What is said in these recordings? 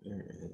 There it is.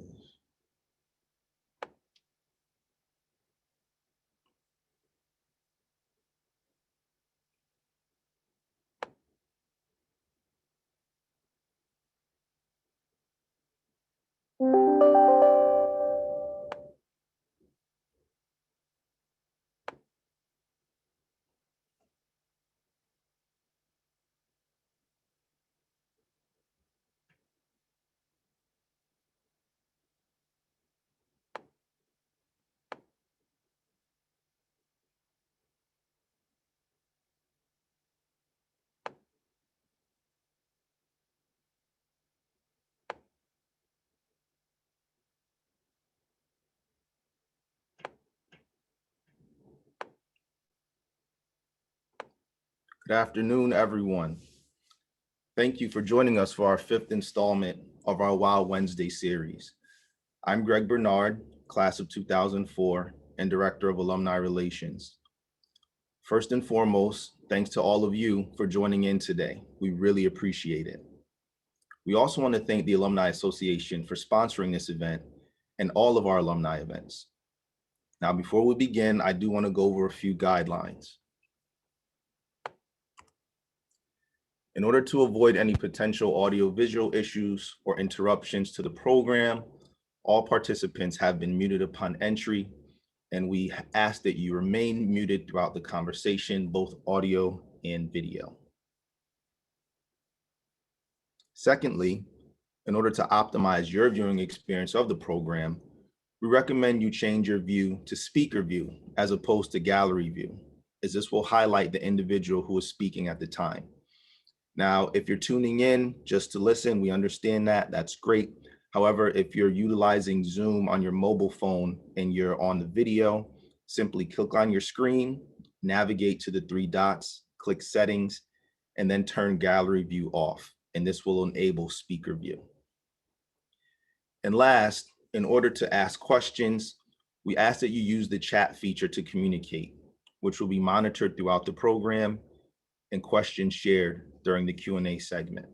Good afternoon, everyone. Thank you for joining us for our 5th installment of our WOW Wednesday series. I'm Greg Bernard, class of 2004 and Director of Alumni Relations. First and foremost, thanks to all of you for joining in today. We really appreciate it. We also want to thank the Alumni Association for sponsoring this event and all of our alumni events. Now, before we begin, I do want to go over a few guidelines. In order to avoid any potential audio-visual issues or interruptions to the program, all participants have been muted upon entry, and we ask that you remain muted throughout the conversation, both audio and video. Secondly, in order to optimize your viewing experience of the program, we recommend you change your view to speaker view as opposed to gallery view, as this will highlight the individual who is speaking at the time. Now, if you're tuning in just to listen, we understand that, that's great. However, if you're utilizing Zoom on your mobile phone and you're on the video, simply click on your screen, navigate to the 3 dots, click settings, and then turn gallery view off. And this will enable speaker view. And last, in order to ask questions, we ask that you use the chat feature to communicate, which will be monitored throughout the program and questions shared during the Q&A segment.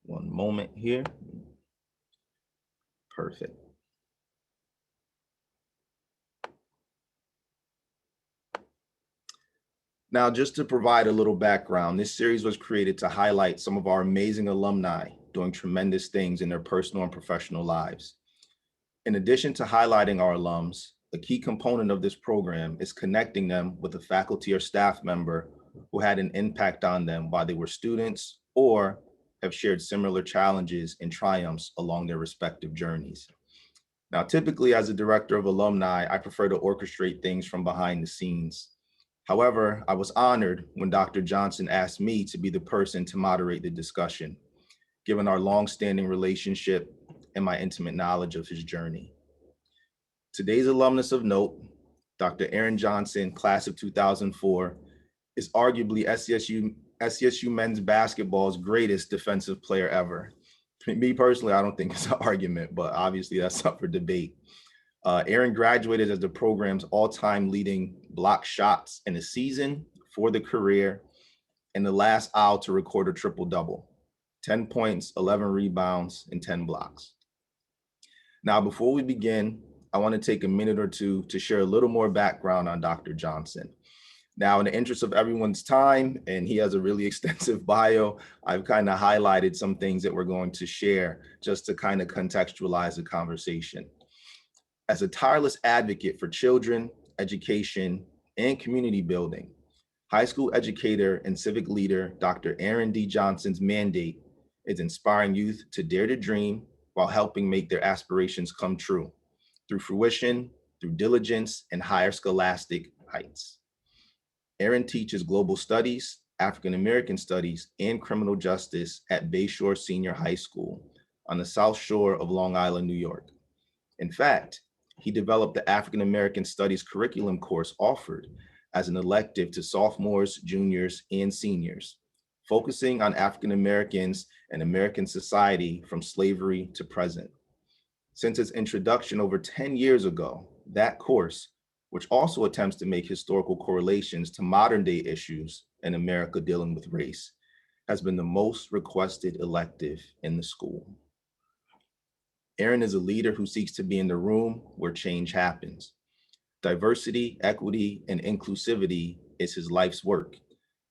One moment here. Perfect. Now, just to provide a little background, this series was created to highlight some of our amazing alumni doing tremendous things in their personal and professional lives. In addition to highlighting our alums, a key component of this program is connecting them with a faculty or staff member who had an impact on them while they were students or have shared similar challenges and triumphs along their respective journeys. Now, typically as a director of alumni, I prefer to orchestrate things from behind the scenes. However, I was honored when Dr. Johnson asked me to be the person to moderate the discussion, given our long-standing relationship and my intimate knowledge of his journey. Today's alumnus of note, Dr. Aaron Johnson, class of 2004, is arguably SCSU men's basketball's greatest defensive player ever. Me personally, I don't think it's an argument, but obviously that's up for debate. Aaron graduated as the program's all-time leading block shots in a season for the career and the last owl to record a triple-double, 10 points, 11 rebounds, and 10 blocks. Now, before we begin, I want to take a minute or two to share a little more background on Dr. Johnson. Now, in the interest of everyone's time, and he has a really extensive bio, I've kind of highlighted some things that we're going to share just to kind of contextualize the conversation. As a tireless advocate for children, education, and community building, high school educator and civic leader, Dr. Aaron D. Johnson's mandate is inspiring youth to dare to dream while helping make their aspirations come true through fruition, through diligence, and higher scholastic heights. Aaron teaches global studies, African American studies, and criminal justice at Bayshore Senior High School on the South Shore of Long Island, New York. In fact, he developed the African American Studies curriculum course offered as an elective to sophomores, juniors, and seniors, focusing on African Americans and American society from slavery to present. Since its introduction over 10 years ago, That course, which also attempts to make historical correlations to modern day issues in America dealing with race, has been the most requested elective in the school. Aaron is a leader who seeks to be in the room where change happens. Diversity, equity, and inclusivity is his life's work,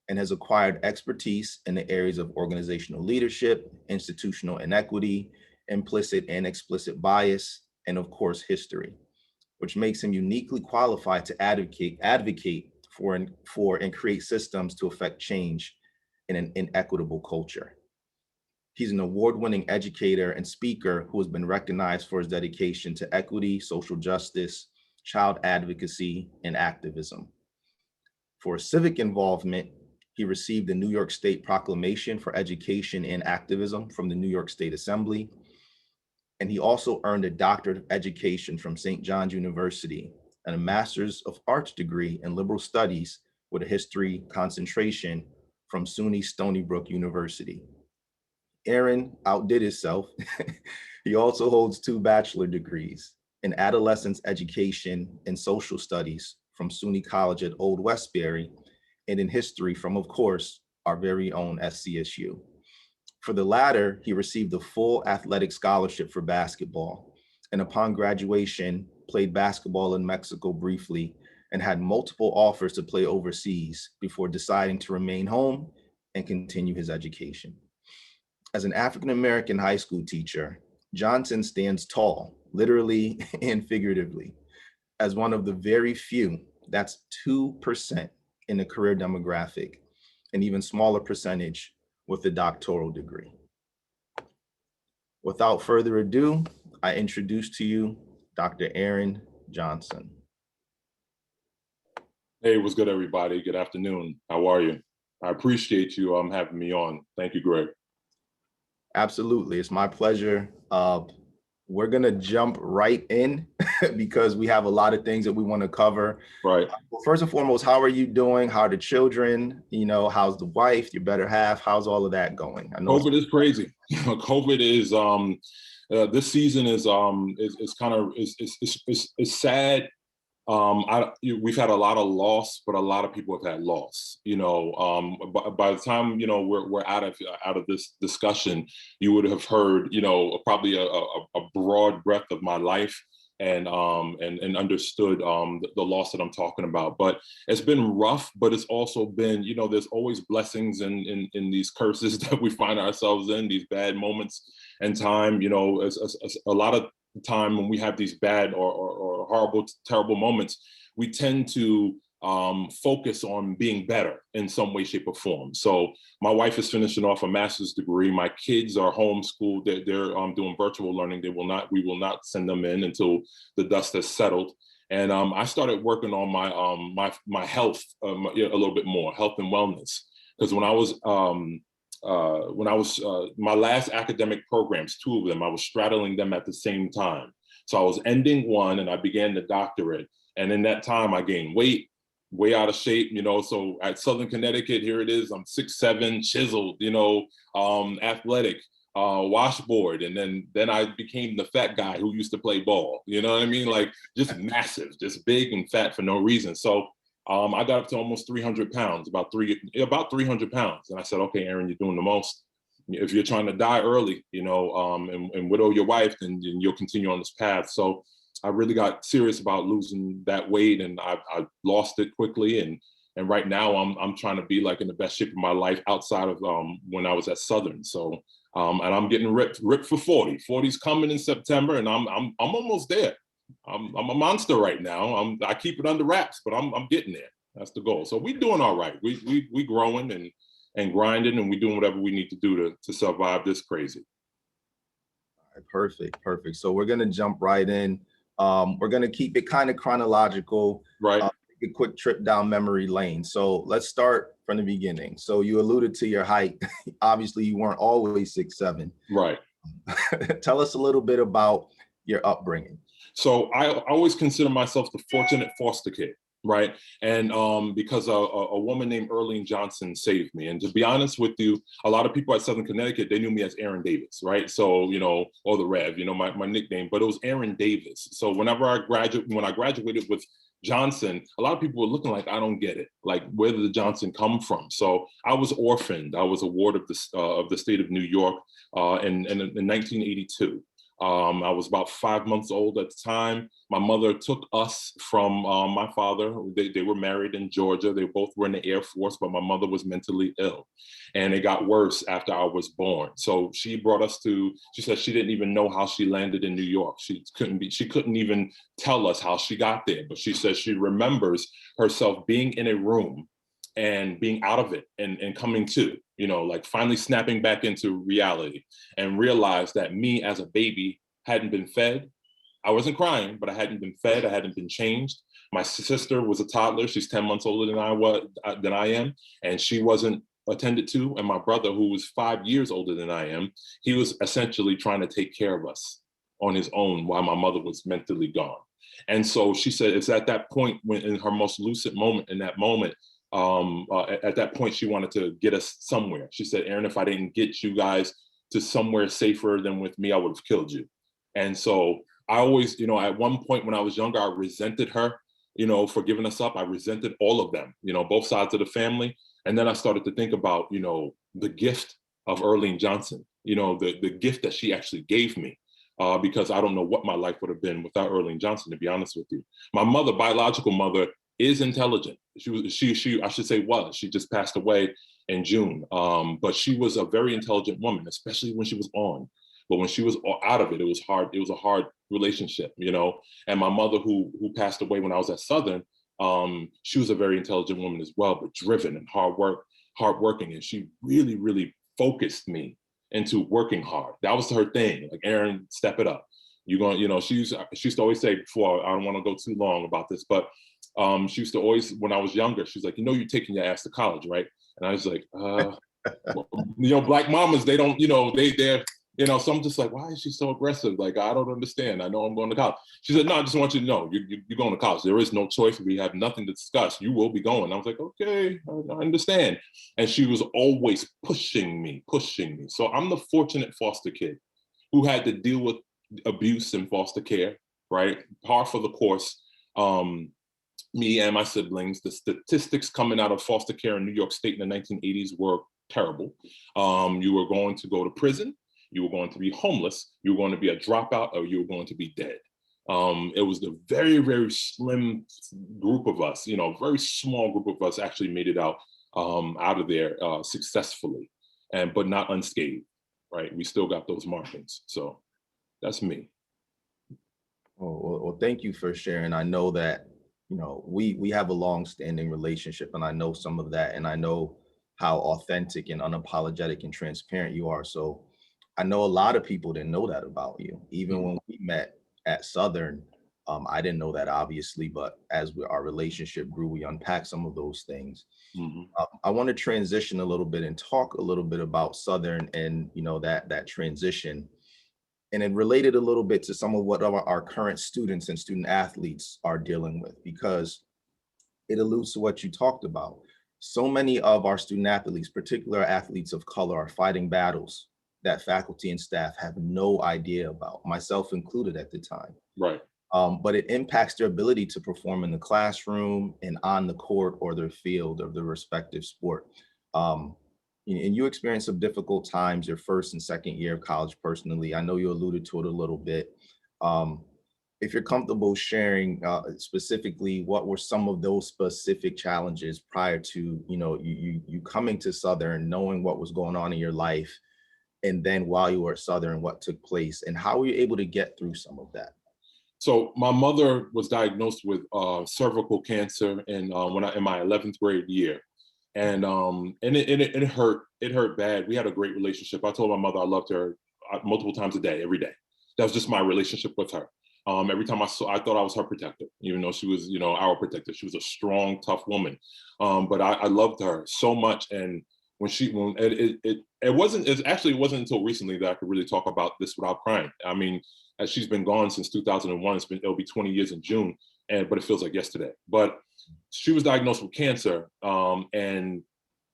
and has acquired expertise in the areas of organizational leadership, institutional inequity, implicit and explicit bias, and of course, history, which makes him uniquely qualified to advocate for and create systems to affect change in an inequitable culture. He's an award-winning educator and speaker who has been recognized for his dedication to equity, social justice, child advocacy, and activism. For his civic involvement, he received the New York State Proclamation for Education and Activism from the New York State Assembly. And he also earned a doctorate of education from St. John's University and a master's of arts degree in liberal studies with a history concentration from SUNY Stony Brook University. Aaron outdid himself. He also holds 2 bachelor degrees in adolescence education and social studies from SUNY College at Old Westbury, and in history from, of course, our very own SCSU. For the latter, he received a full athletic scholarship for basketball, and upon graduation, played basketball in Mexico briefly and had multiple offers to play overseas before deciding to remain home and continue his education. As an African-American high school teacher, Johnson stands tall, literally and figuratively, as one of the very few, that's 2% in the career demographic, an even smaller percentage with a doctoral degree. Without further ado, I introduce to you Dr. Aaron Johnson. Hey, what's good, everybody? Good afternoon. How are you? I appreciate you having me on. Thank you, Greg. Absolutely, it's my pleasure. We're gonna jump right in because we have a lot of things that we want to cover. Right. Well, first and foremost, how are you doing? How are the children? You know, how's the wife, your better half? How's all of that going? I know COVID is crazy. COVID is this season is kind of is sad. We've had a lot of loss, but a lot of people have had loss. You know, by the time we're out of this discussion, you would have heard probably a broad breadth of my life and understood the loss that I'm talking about. But it's been rough, but it's also been there's always blessings in these curses that we find ourselves in, these bad moments in time. A lot of time when we have these bad or horrible, terrible moments, we tend to focus on being better in some way, shape, or form. So my wife is finishing off a master's degree. My kids are homeschooled. They're doing virtual learning. We will not send them in until the dust has settled. And I started working on my health a little bit more, health and wellness, because when I was my last academic programs, 2 of them, I was straddling them at the same time. So I was ending one and I began the doctorate. And in that time I gained weight, way out of shape, so at Southern Connecticut, here it is, I'm 6'7", chiseled, athletic, washboard. And then I became the fat guy who used to play ball, you know what I mean? Like just massive, just big and fat for no reason. So I got up to almost 300 pounds, about 300 pounds. And I said, okay, Aaron, you're doing the most. If you're trying to die early, and widow your wife, then you'll continue on this path. So I really got serious about losing that weight, and I lost it quickly. And right now I'm trying to be like in the best shape of my life outside of when I was at Southern. So and I'm getting ripped for 40. 40's coming in September, and I'm almost there. I'm a monster right now. I keep it under wraps, but I'm getting there. That's the goal. So we're doing all right. We growing and grinding, and we're doing whatever we need to do to survive this crazy. All right, perfect. So we're gonna jump right in. We're gonna keep it kind of chronological. Right. Take a quick trip down memory lane. So let's start from the beginning. So you alluded to your height. Obviously, you weren't always 6'7". Right. Tell us a little bit about your upbringing. So I always consider myself the fortunate foster kid. right? And because a woman named Earlene Johnson saved me. And to be honest with you, a lot of people at Southern Connecticut, they knew me as Aaron Davis, right? So, or the Rev, my nickname, but it was Aaron Davis. So when I graduated with Johnson, a lot of people were looking like, I don't get it. Like, where did the Johnson come from? So I was orphaned. I was a ward of the state of New York in 1982. I was about 5 months old at the time. My mother took us from my father. They were married in Georgia. They both were in the Air Force, but my mother was mentally ill. And it got worse after I was born. So she brought us she said she didn't even know how she landed in New York. She couldn't even tell us how she got there. But she says she remembers herself being in a room and being out of it and coming to, like finally snapping back into reality, and realized that me as a baby hadn't been fed. I wasn't crying, but I hadn't been fed. I hadn't been changed. My sister was a toddler. She's 10 months older than I am, and she wasn't attended to. And my brother, who was 5 years older than I am, he was essentially trying to take care of us on his own while my mother was mentally gone. And so she said it's at that point, when in her most lucid moment, in that moment, at that point, she wanted to get us somewhere. She said, Aaron, if I didn't get you guys to somewhere safer than with me, I would have killed you. And so I always, at one point when I was younger, I resented her, for giving us up. I resented all of them, both sides of the family. And then I started to think about, the gift of Earlene Johnson, the gift that she actually gave me. Because I don't know what my life would have been without Earlene Johnson, to be honest with you. My mother, biological mother, is intelligent. She I should say was. She just passed away in June. But she was a very intelligent woman, especially when she was on. But when she was out of it, it was hard. It was a hard relationship, And my mother, who passed away when I was at Southern, she was a very intelligent woman as well, but driven and hardworking. And she really, really focused me into working hard. That was her thing. Like, Aaron, step it up. You're going, she used to always say, before, I don't want to go too long about this, but she used to always, when I was younger, she's like, you're taking your ass to college, right? And I was like, Black mamas, they don't, they're, so I'm just like, why is she so aggressive? Like, I don't understand. I know I'm going to college. She said, no, I just want you to know, you're going to college. There is no choice. We have nothing to discuss. You will be going. I was like, okay, I understand. And she was always pushing me. So I'm the fortunate foster kid who had to deal with abuse in foster care, right? Par for the course. Me and my siblings, the statistics coming out of foster care in New York State in the 1980s were terrible. You were going to go to prison. You were going to be homeless, you were going to be a dropout, or you were going to be dead. It was the very, very slim group of us, very small group of us actually made it out of there successfully, but not unscathed, right? We still got those markings. So that's me. Well, thank you for sharing. I know that, we have a long-standing relationship, and I know some of that, and I know how authentic and unapologetic and transparent you are. So I know a lot of people didn't know that about you. Even when we met at Southern, I didn't know that, obviously, but as our relationship grew, we unpacked some of those things. I want to transition a little bit and talk a little bit about Southern and, that transition. And it related a little bit to some of what our current students and student athletes are dealing with, because it alludes to what you talked about. So many of our student athletes, particular athletes of color, are fighting battles that faculty and staff have no idea about, myself included at the time. Right. But it impacts their ability to perform in the classroom and on the court or their field of their respective sport. And you experienced some difficult times your first and second year of college personally. I know you alluded to it a little bit. If you're comfortable sharing specifically, what were some of those specific challenges prior to, you coming to Southern, knowing what was going on in your life, and then while you were at Southern, what took place, and how were you able to get through some of that? So my mother was diagnosed with cervical cancer in my 11th grade year. And it hurt. It hurt bad. We had a great relationship. I told my mother I loved her multiple times a day, every day. That was just my relationship with her. Every time I thought I was her protector, even though she was, our protector. She was a strong, tough woman. But I loved her so much. And it wasn't until recently that I could really talk about this without crying. I mean, as she's been gone since 2001, it'll be 20 years in June. but it feels like yesterday. But she was diagnosed with cancer, and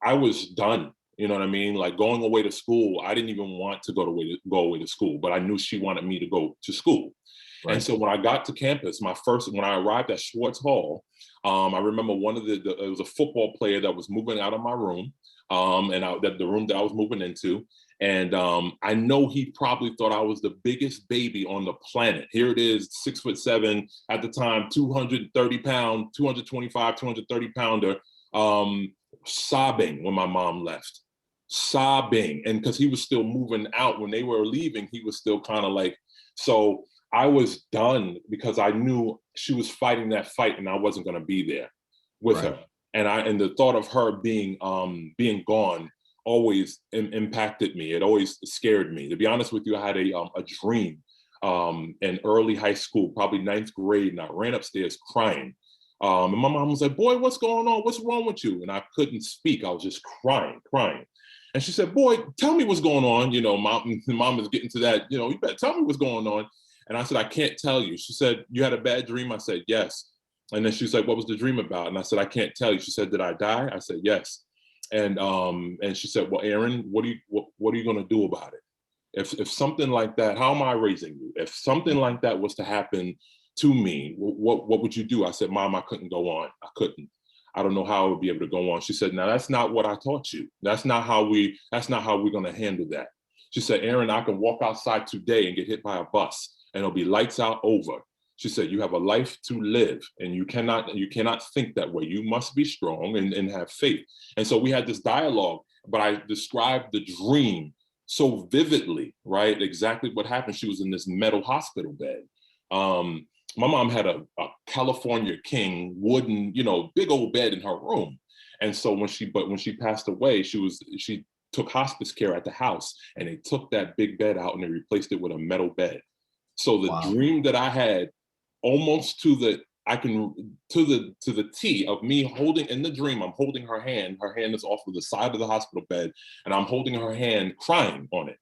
I was done. You know what I mean? Like going away to school, I didn't even want to go away to school, but I knew she wanted me to go to school. Right. And so when I got to campus, when I arrived at Schwartz Hall, I remember one of it was a football player that was moving out of my room, the room that I was moving into. And I know he probably thought I was the biggest baby on the planet. Here it is, 6'7", at the time, 230 pound, 225, 230 pounder, sobbing when my mom left, sobbing. And because he was still moving out when they were leaving, he was still kind of like, so I was done because I knew she was fighting that fight and I wasn't going to be there with her. And the thought of her being gone always impacted me. It always scared me. To be honest with you, I had a dream in early high school, probably 9th grade, and I ran upstairs crying. And my mom was like, "Boy, what's going on? What's wrong with you?" And I couldn't speak. I was just crying. And she said, "Boy, tell me what's going on. You know, mom is getting to that, you know, you better tell me what's going on." And I said, "I can't tell you." She said, "You had a bad dream?" I said, "Yes." And then she was like, "What was the dream about?" And I said, "I can't tell you." She said, "Did I die?" I said, "Yes." And she said, "Well, Aaron, what are you going to do about it? If something like that, how am I raising you? If something like that was to happen to me, what would you do?" I said, "Mom, I couldn't go on. I couldn't. I don't know how I would be able to go on." She said, "Now that's not what I taught you. That's not how we're going to handle that." She said, "Aaron, I can walk outside today and get hit by a bus and it'll be lights out over." She said, "You have a life to live and you cannot think that way. You must be strong and have faith." And so we had this dialogue, but I described the dream so vividly, right? Exactly what happened. She was in this metal hospital bed. My mom had a California King wooden, you know, big old bed in her room. And so when she passed away, she took hospice care at the house and they took that big bed out and they replaced it with a metal bed. So the dream that I had, almost to the T of me holding, in the dream, I'm holding her hand is off of the side of the hospital bed and I'm holding her hand crying on it.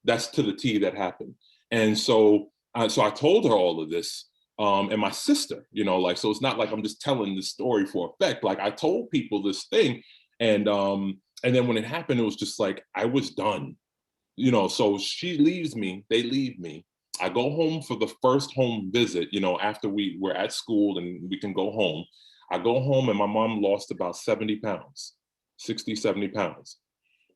That's to the T that happened. And so I told her all of this, and my sister, you know, like, so it's not like I'm just telling this story for effect. Like I told people this thing, and then when it happened, it was just like I was done, you know. So they leave me. I go home for the first home visit, you know, after we're at school and we can go home. I go home and my mom lost about 70 pounds, 60, 70 pounds.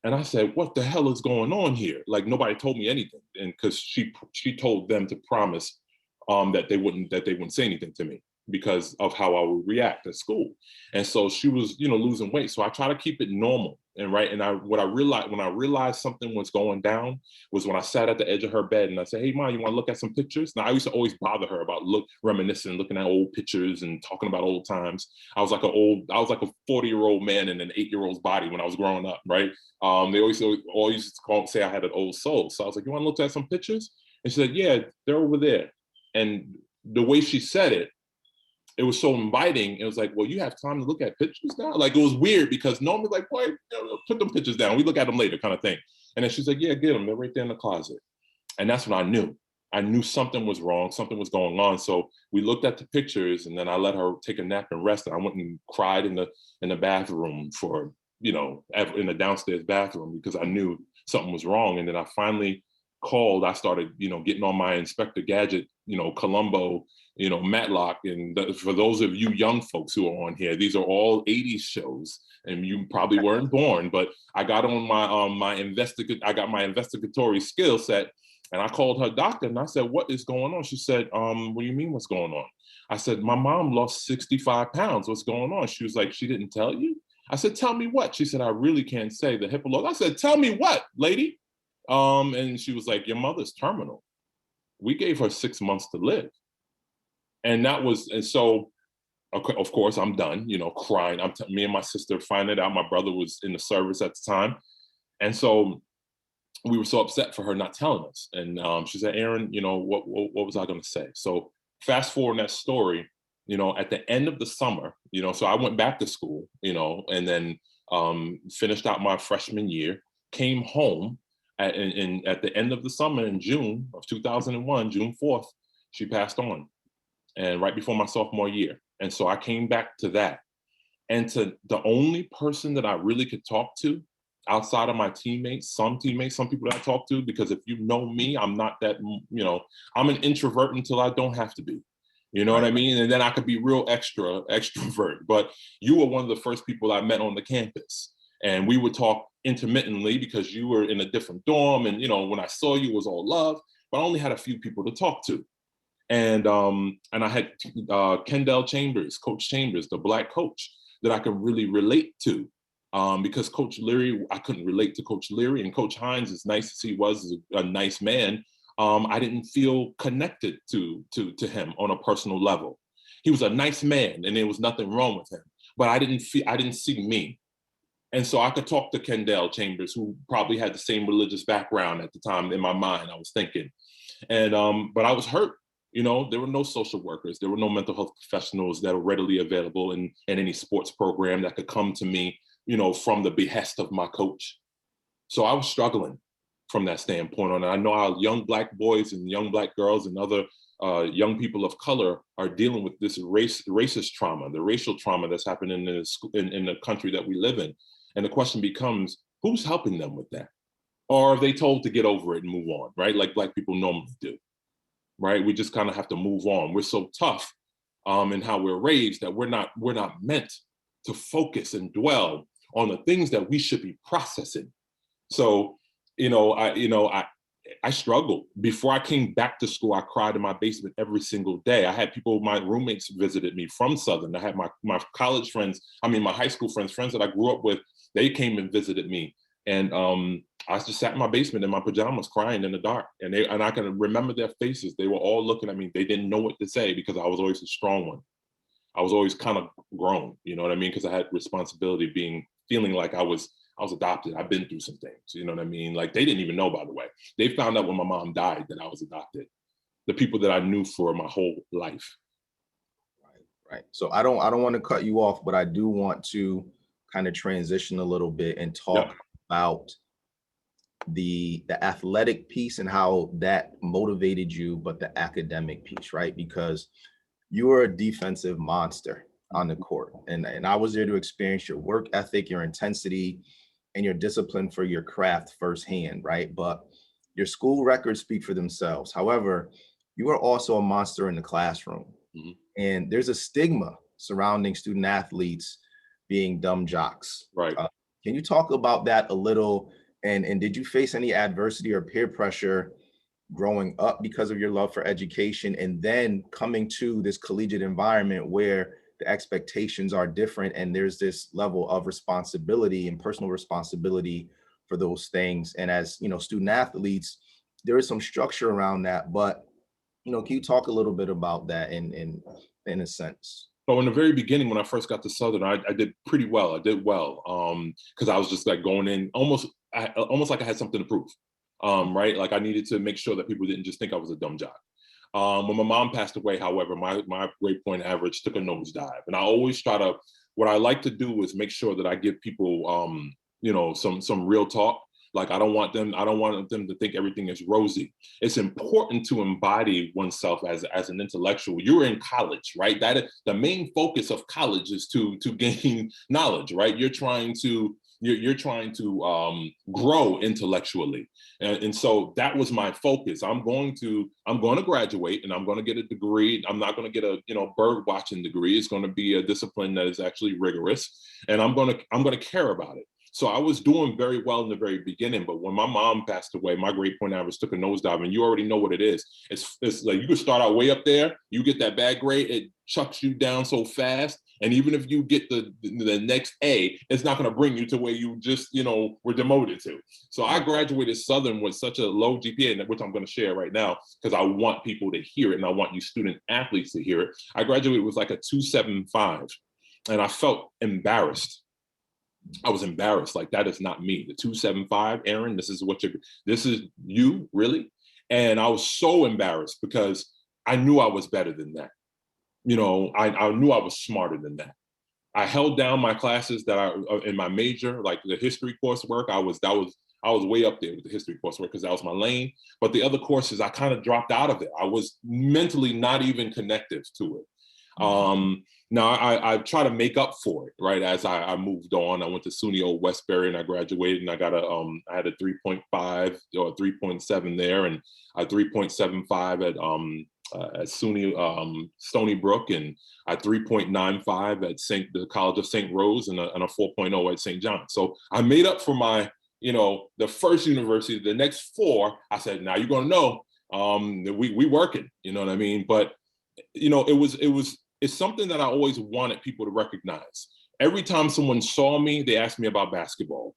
And I said, "What the hell is going on here?" Like nobody told me anything. And because she told them to promise that they wouldn't say anything to me because of how I would react at school. And so she was, you know, losing weight. So I try to keep it normal. And when I realized something was going down was when I sat at the edge of her bed and I said, "Hey, Mom, you want to look at some pictures?" Now I used to always bother her about reminiscing, looking at old pictures and talking about old times. I was like a 40-year-old man in an 8-year-old's body when I was growing up, right? They always say I had an old soul. So I was like, "You want to look at some pictures?" And she said, "Yeah, they're over there." And the way she said it, it was so inviting. It was like, "Well, you have time to look at pictures now?" Like it was weird because normally like, "Boy, you know, put them pictures down. We look at them later," kind of thing. And then she's like, "Yeah, get them. They're right there in the closet." And that's when I knew. I knew something was wrong. Something was going on. So we looked at the pictures, and then I let her take a nap and rest. And I went and cried in the bathroom for, you know, in the downstairs bathroom because I knew something was wrong. And then I finally called. I started, you know, getting on my Inspector Gadget, you know, Columbo, you know, Matlock. And for those of you young folks who are on here, these are all 80s shows and you probably weren't born, but I got on my I got my investigatory skill set and I called her doctor and I said, "What is going on?" She said, "What do you mean what's going on?" I said, "My mom lost 65 pounds. What's going on?" She was like, "She didn't tell you?" I said, "Tell me what?" She said, "I really can't say the HIPAA." I said, "Tell me what, lady?" And she was like, "Your mother's terminal. We gave her 6 months to live." And so, of course, I'm done, you know, crying. Me and my sister find it out. My brother was in the service at the time. And so we were so upset for her not telling us. And she said, "Aaron, you know, what was I going to say?" So fast forward that story, you know, at the end of the summer, you know, so I went back to school, you know, and then finished out my freshman year, came home at the end of the summer in June of 2001, June 4th, she passed on. and right before my sophomore year. And so I came back to that. And to the only person that I really could talk to outside of my teammates, some people that I talk to, because if you know me, I'm not that, I'm an introvert until I don't have to be. You know what I mean? And then I could be real extrovert. But you were one of the first people I met on the campus. And we would talk intermittently because you were in a different dorm. And, when I saw you, it was all love. But I only had a few people to talk to. And I had Kendall Chambers, Coach Chambers, the Black coach that I could really relate to. Because Coach Leary, I couldn't relate to Coach Leary, and Coach Hines, as nice as he was, a nice man, I didn't feel connected to him on a personal level. He was a nice man, and there was nothing wrong with him, but I didn't see me. And so I could talk to Kendall Chambers, who probably had the same religious background at the time in my mind, I was thinking. And but I was hurt. There were no social workers, there were no mental health professionals that were readily available in any sports program that could come to me, from the behest of my coach. So I was struggling from that standpoint. And I know our young Black boys and young Black girls and other young people of color are dealing with this racist trauma, the racial trauma that's happening in the country that we live in. And the question becomes, who's helping them with that? Or are they told to get over it and move on, right? Like Black people normally do, right? We just kind of have to move on. We're so tough in how we're raised that we're not meant to focus and dwell on the things that we should be processing. So, I struggled. Before I came back to school, I cried in my basement every single day. I had people, my roommates visited me from Southern. I had my college friends, my high school friends that I grew up with, they came and visited me. And I just sat in my basement in my pajamas crying in the dark. And I can remember their faces. They were all looking at me. They didn't know what to say because I was always a strong one. I was always kind of grown, you know what I mean? Because I had responsibility, feeling like I was adopted. I've been through some things, you know what I mean? Like they didn't even know, by the way. They found out when my mom died that I was adopted. The people that I knew for my whole life. Right. So I don't want to cut you off, but I do want to kind of transition a little bit and talk about the athletic piece and how that motivated you, but the academic piece, right? Because you are a defensive monster on the court. And I was there to experience your work ethic, your intensity, and your discipline for your craft firsthand, right? But your school records speak for themselves. However, you are also a monster in the classroom. Mm-hmm. And there's a stigma surrounding student athletes being dumb jocks. Right. Can you talk about that a little? And did you face any adversity or peer pressure growing up because of your love for education and then coming to this collegiate environment where the expectations are different and there's this level of responsibility and personal responsibility for those things? And as student athletes, there is some structure around that, but can you talk a little bit about that in a sense? So in the very beginning, when I first got to Southern, I did pretty well. I did well because I was just like going in almost like I had something to prove, right? Like I needed to make sure that people didn't just think I was a dumb jock. When my mom passed away, however, my grade point average took a nosedive. And I always what I like to do is make sure that I give people, some real talk. Like I don't want them to think everything is rosy. It's important to embody oneself as an intellectual. You're in college, right? That is the main focus of college, is to gain knowledge, right? You're trying to grow intellectually. And so that was my focus. I'm going to graduate and I'm going to get a degree. I'm not going to get a bird watching degree. It's going to be a discipline that is actually rigorous, and I'm going to care about it. So I was doing very well in the very beginning, but when my mom passed away, my grade point average took a nosedive, and you already know what it is. It's like you can start out way up there, you get that bad grade, it chucks you down so fast, and even if you get the next A, it's not going to bring you to where you just were demoted to. So I graduated Southern with such a low GPA, which I'm going to share right now because I want people to hear it, and I want you student athletes to hear it. I graduated with like a 2.75, and I felt embarrassed. I was embarrassed. Like, that is not me. The 2.75, Aaron, this is you, really? And I was so embarrassed because I knew I was better than that. I knew I was smarter than that. I held down my classes that in my major, like the history coursework, I was way up there with the history coursework because that was my lane. But the other courses, I kind of dropped out of it. I was mentally not even connected to it. Now I try to make up for it, right? As I moved on, I went to SUNY Old Westbury and I graduated, and I got I had a 3.5 or 3.7 there, and a 3.75 at SUNY Stony Brook, and a 3.95 at the College of St. Rose, and a 4.0 at St. John's. So I made up for my, the first university. The next four, I said, now you're gonna know, we working, you know what I mean? But it's something that I always wanted people to recognize. Every time someone saw me, they asked me about basketball.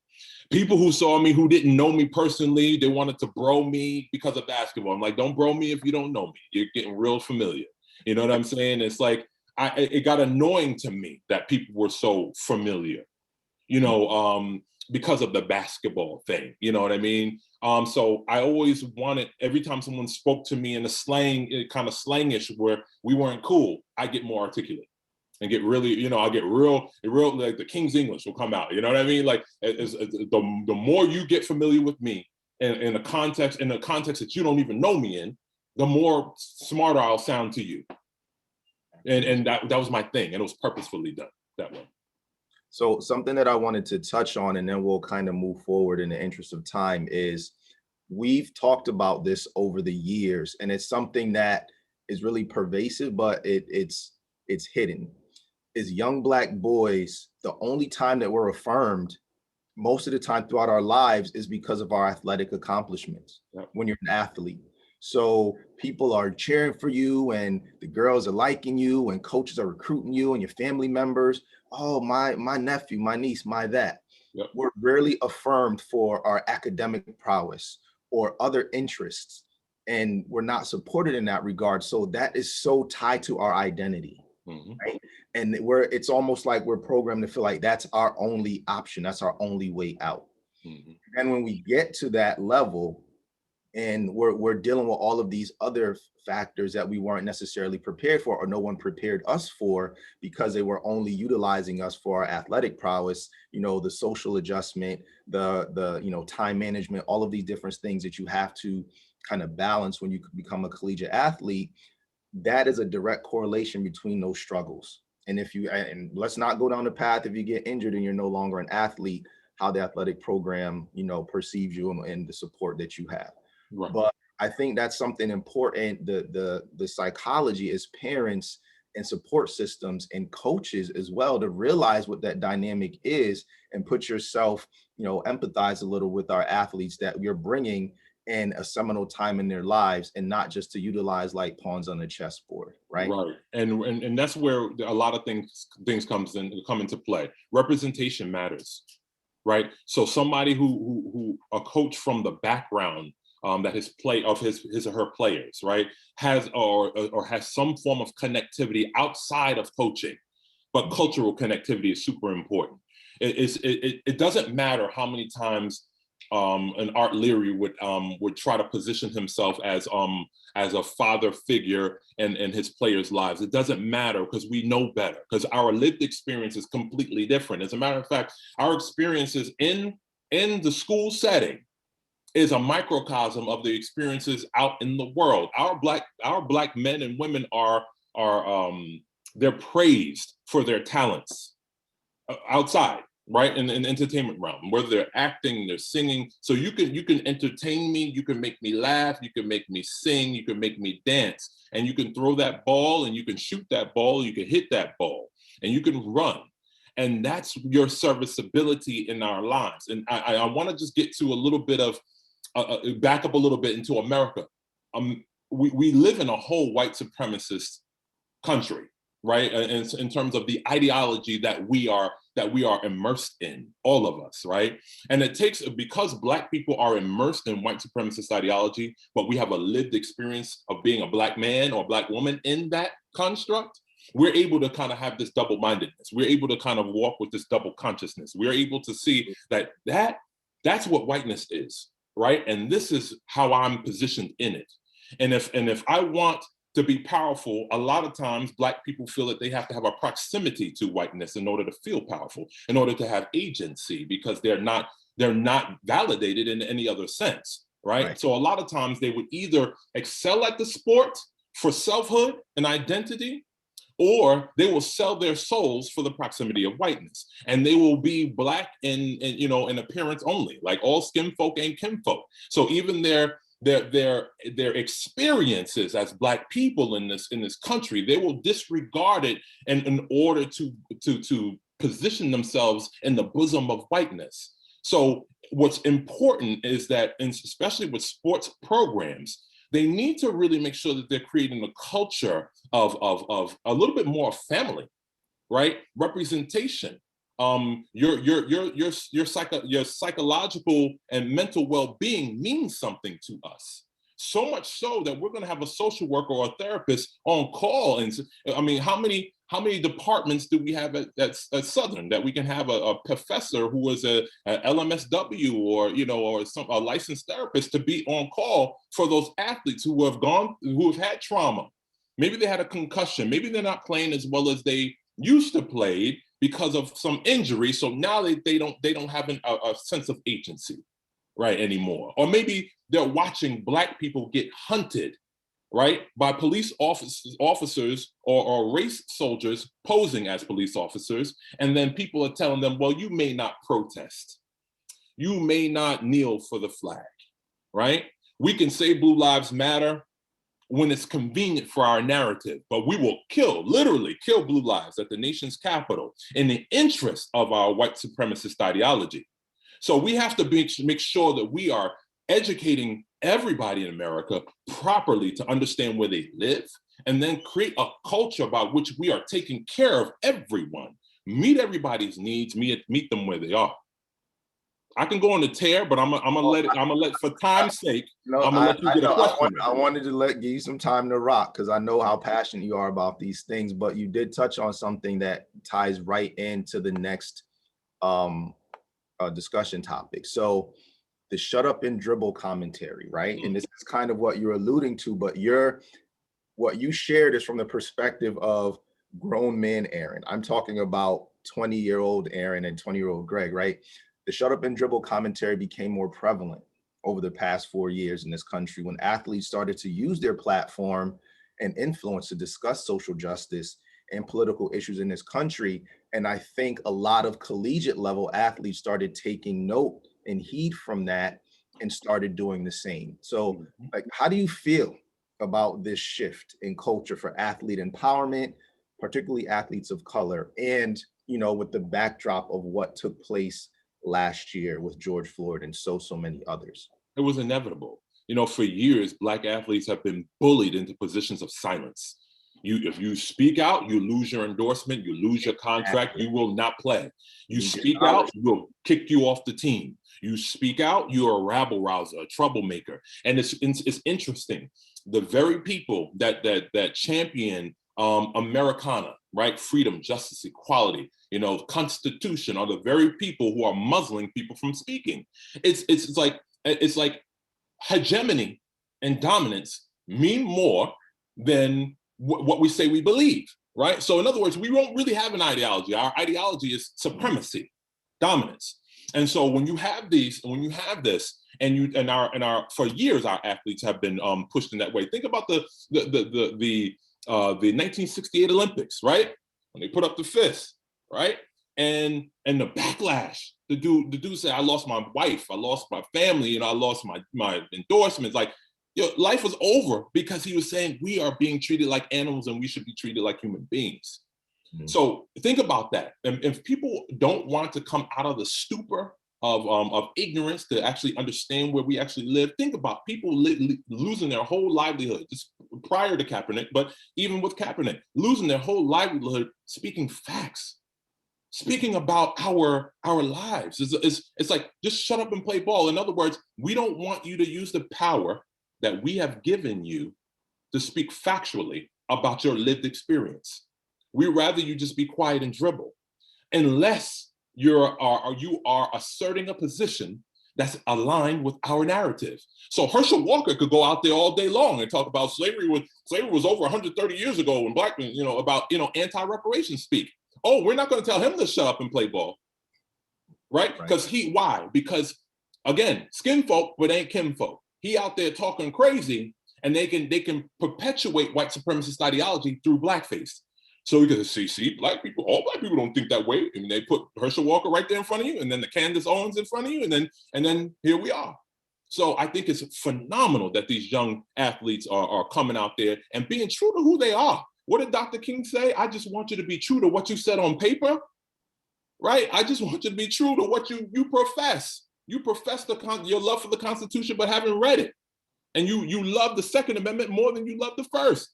People who saw me who didn't know me personally, they wanted to bro me because of basketball. I'm like, don't bro me if you don't know me. You're getting real familiar. You know what I'm saying? It's like, it got annoying to me that people were so familiar, because of the basketball thing. You know what I mean? So I always wanted, every time someone spoke to me in a kind of slangish where we weren't cool, I get more articulate and get really, I get real, like the King's English will come out. You know what I mean? Like the more you get familiar with me in a context that you don't even know me in, the more smarter I'll sound to you. And that was my thing, and it was purposefully done that way. So something that I wanted to touch on, and then we'll kind of move forward in the interest of time, is we've talked about this over the years, and it's something that is really pervasive, but it's hidden. Is young Black boys, the only time that we're affirmed most of the time throughout our lives is because of our athletic accomplishments. Yep. When you're an athlete. So people are cheering for you, and the girls are liking you, and coaches are recruiting you, and your family members. Oh, my nephew, my niece, my that. Yep. We're rarely affirmed for our academic prowess or other interests, and we're not supported in that regard. So that is so tied to our identity, right? And it's almost like we're programmed to feel like that's our only option, that's our only way out. And when we get to that level, and we're dealing with all of these other factors that we weren't necessarily prepared for, or no one prepared us for, because they were only utilizing us for our athletic prowess, the social adjustment, the time management, all of these different things that you have to kind of balance when you become a collegiate athlete. That is a direct correlation between those struggles. And and let's not go down the path, if you get injured and you're no longer an athlete, how the athletic program, perceives you and the support that you have. Right. But I think that's something important, the psychology as parents and support systems and coaches as well, to realize what that dynamic is and put yourself, empathize a little with our athletes that you're bringing in a seminal time in their lives, and not just to utilize like pawns on a chessboard, right? Right, and that's where a lot of things come into play. Representation matters, right? So somebody who a coach from the background that his or her players, right, has or has some form of connectivity outside of coaching, but cultural connectivity is super important. It doesn't matter how many times an Art Leary would try to position himself as a father figure in his players' lives. It doesn't matter, because we know better, because our lived experience is completely different. As a matter of fact, our experiences in the school setting is a microcosm of the experiences out in the world. Our black men and women are they're praised for their talents outside, right, in the entertainment realm, whether they're acting, they're singing. So you can entertain me, you can make me laugh, you can make me sing, you can make me dance, and you can throw that ball, and you can shoot that ball, you can hit that ball, and you can run. And that's your serviceability in our lives. And I want to just get to a little bit of back up a little bit into America. We live in a whole white supremacist country, right? In terms of the ideology that we are immersed in, all of us, right? And it takes, because Black people are immersed in white supremacist ideology, but we have a lived experience of being a Black man or Black woman in that construct, we're able to kind of have this double-mindedness. We're able to kind of walk with this double consciousness. We're able to see that's what whiteness is, right? And this is how I'm positioned in it. And if I want to be powerful, a lot of times Black people feel that they have to have a proximity to whiteness in order to feel powerful, in order to have agency, because they're not they're not validated in any other sense, right? So a lot of times they would either excel at the sport for selfhood and identity, or they will sell their souls for the proximity of whiteness, and they will be Black in appearance only, like all skin folk ain't kinfolk. So even their experiences as Black people in this country, they will disregard it in order to position themselves in the bosom of whiteness. So what's important is that, and especially with sports programs, they need to really make sure that they're creating a culture of a little bit more family, right? Representation. Your psychological and mental well-being means something to us. So much so that we're going to have a social worker or a therapist on call. And I mean, how many departments do we have at Southern that we can have a professor who is a LMSW or a licensed therapist to be on call for those athletes who have had trauma. Maybe they had a concussion. Maybe they're not playing as well as they used to play because of some injury. So now they don't have a sense of agency, right, anymore. Or maybe they're watching Black people get hunted, right, by police officers or race soldiers posing as police officers. And then people are telling them, well, you may not protest. You may not kneel for the flag, right? We can say Blue Lives Matter when it's convenient for our narrative, but we will literally kill Blue lives at the nation's capital in the interest of our white supremacist ideology. So we have to make sure that we are educating everybody in America properly to understand where they live, and then create a culture by which we are taking care of everyone, meet everybody's needs, meet them where they are. I can go on a tear, but I'm gonna let for time's sake, I'm gonna let you get a question. I wanted to give you some time to rock because I know how passionate you are about these things, but you did touch on something that ties right into the next discussion topic. So the shut up and dribble commentary, right? And this is kind of what you're alluding to, but what you shared is from the perspective of grown man Aaron. I'm talking about 20-year-old Aaron and 20-year-old Greg, right? The shut up and dribble commentary became more prevalent over the past 4 years in this country when athletes started to use their platform and influence to discuss social justice and political issues in this country. And I think a lot of collegiate level athletes started taking note and heed from that and started doing the same. So like, how do you feel about this shift in culture for athlete empowerment, particularly athletes of color, and, with the backdrop of what took place last year with George Floyd and so many others? It was inevitable. For years, Black athletes have been bullied into positions of silence. If you speak out, you lose your endorsement, you lose your contract, you will not play. You speak out, we'll kick you off the team. You speak out, you're a rabble rouser, a troublemaker. And it's interesting. The very people that champion Americana, right? Freedom, justice, equality, Constitution, are the very people who are muzzling people from speaking. It's like hegemony and dominance mean more than what we say we believe, right? So in other words, we don't really have an ideology. Our ideology is supremacy, dominance. And so when you have this, and for years our athletes have been pushed in that way. Think about the 1968 Olympics, right? When they put up the fist, right? And the backlash. The dude said, I lost my wife, I lost my family, I lost my endorsements. Like, life was over because he was saying we are being treated like animals and we should be treated like human beings. Mm-hmm. So think about that. And if people don't want to come out of the stupor of ignorance to actually understand where we actually live, think about people losing their whole livelihood, just prior to Kaepernick, but even with Kaepernick, losing their whole livelihood speaking facts, speaking about our lives. It's like, just shut up and play ball. In other words, we don't want you to use the power that we have given you to speak factually about your lived experience. We'd rather you just be quiet and dribble, unless you are asserting a position that's aligned with our narrative. So Herschel Walker could go out there all day long and talk about slavery was over 130 years ago when Black men, about anti-reparation speak. Oh, we're not going to tell him to shut up and play ball. right? Right. Because why? Because again, skin folk, but ain't kin folk. He out there talking crazy, and they can perpetuate white supremacist ideology through blackface. So we can see, black people, all black people don't think that way. And they put Herschel Walker right there in front of you, and then the Candace Owens in front of you, and then here we are. So I think it's phenomenal that these young athletes are coming out there and being true to who they are. What did Dr. King say? I just want you to be true to what you said on paper, right? I just want you to be true to what you profess. You profess your love for the Constitution, but haven't read it. And you love the Second Amendment more than you love the First.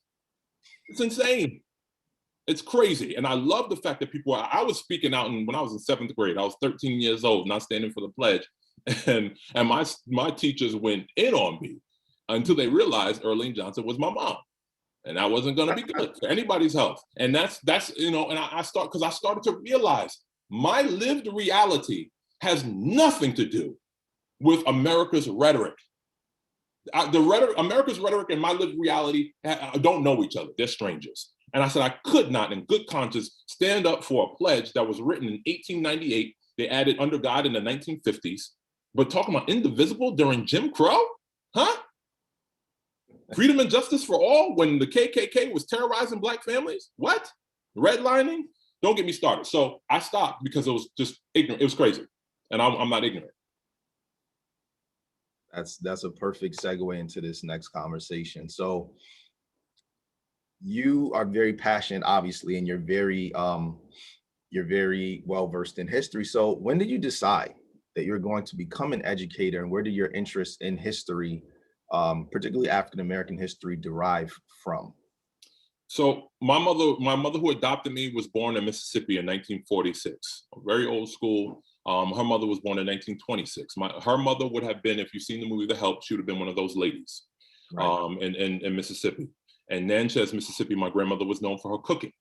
It's insane. It's crazy. And I love the fact that I was speaking out when I was in 7th grade. I was 13 years old, not standing for the pledge. And my teachers went in on me until they realized Earlene Johnson was my mom. And that wasn't going to be good for anybody's health. And that's and I started to realize my lived reality has nothing to do with America's rhetoric. America's rhetoric and my lived reality don't know each other. They're strangers. And I said, I could not in good conscience stand up for a pledge that was written in 1898. They added under God in the 1950s, but talking about indivisible during Jim Crow? Huh? Freedom and justice for all when the KKK was terrorizing black families? What? Redlining? Don't get me started. So I stopped because it was just ignorant. It was crazy. And I'm not ignorant. That's a perfect segue into this next conversation. So you are very passionate, obviously, and you're very well versed in history. So when did you decide that you're going to become an educator, and where did your interest in history, particularly African American history, derive from? So my mother who adopted me was born in Mississippi in 1946, very old school. Her mother was born in 1926. Her mother would have been, if you've seen the movie The Help, she would have been one of those ladies, right. in Mississippi. And Natchez, Mississippi, my grandmother was known for her cooking.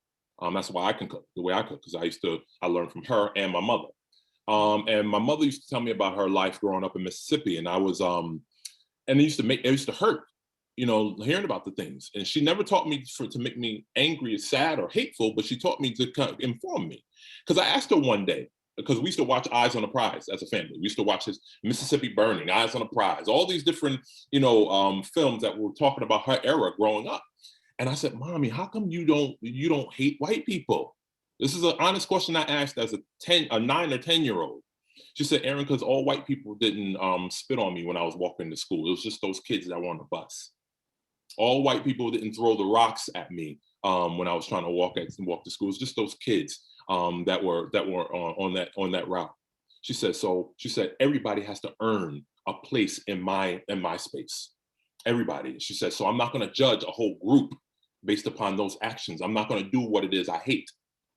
That's why I can cook the way I cook, because I learned from her and my mother. And my mother used to tell me about her life growing up in Mississippi, and I was and it used to hurt, hearing about the things. And she never taught me to make me angry or sad or hateful, but she taught me to kind of inform me. Because I asked her one day, because we used to watch Eyes on the Prize as a family. We used to watch his Mississippi Burning, Eyes on the Prize, all these different, films that were talking about her era growing up. And I said, Mommy, how come you don't hate white people? This is an honest question I asked as a 9 or 10-year-old. She said, Aaron, because all white people didn't spit on me when I was walking to school. It was just those kids that were on the bus. All white people didn't throw the rocks at me when I was trying to walk to school. It was just those kids that were on that route. She said everybody has to earn a place in my space. Everybody. She said, so I'm not going to judge a whole group based upon those actions. I'm not going to do what it is I hate,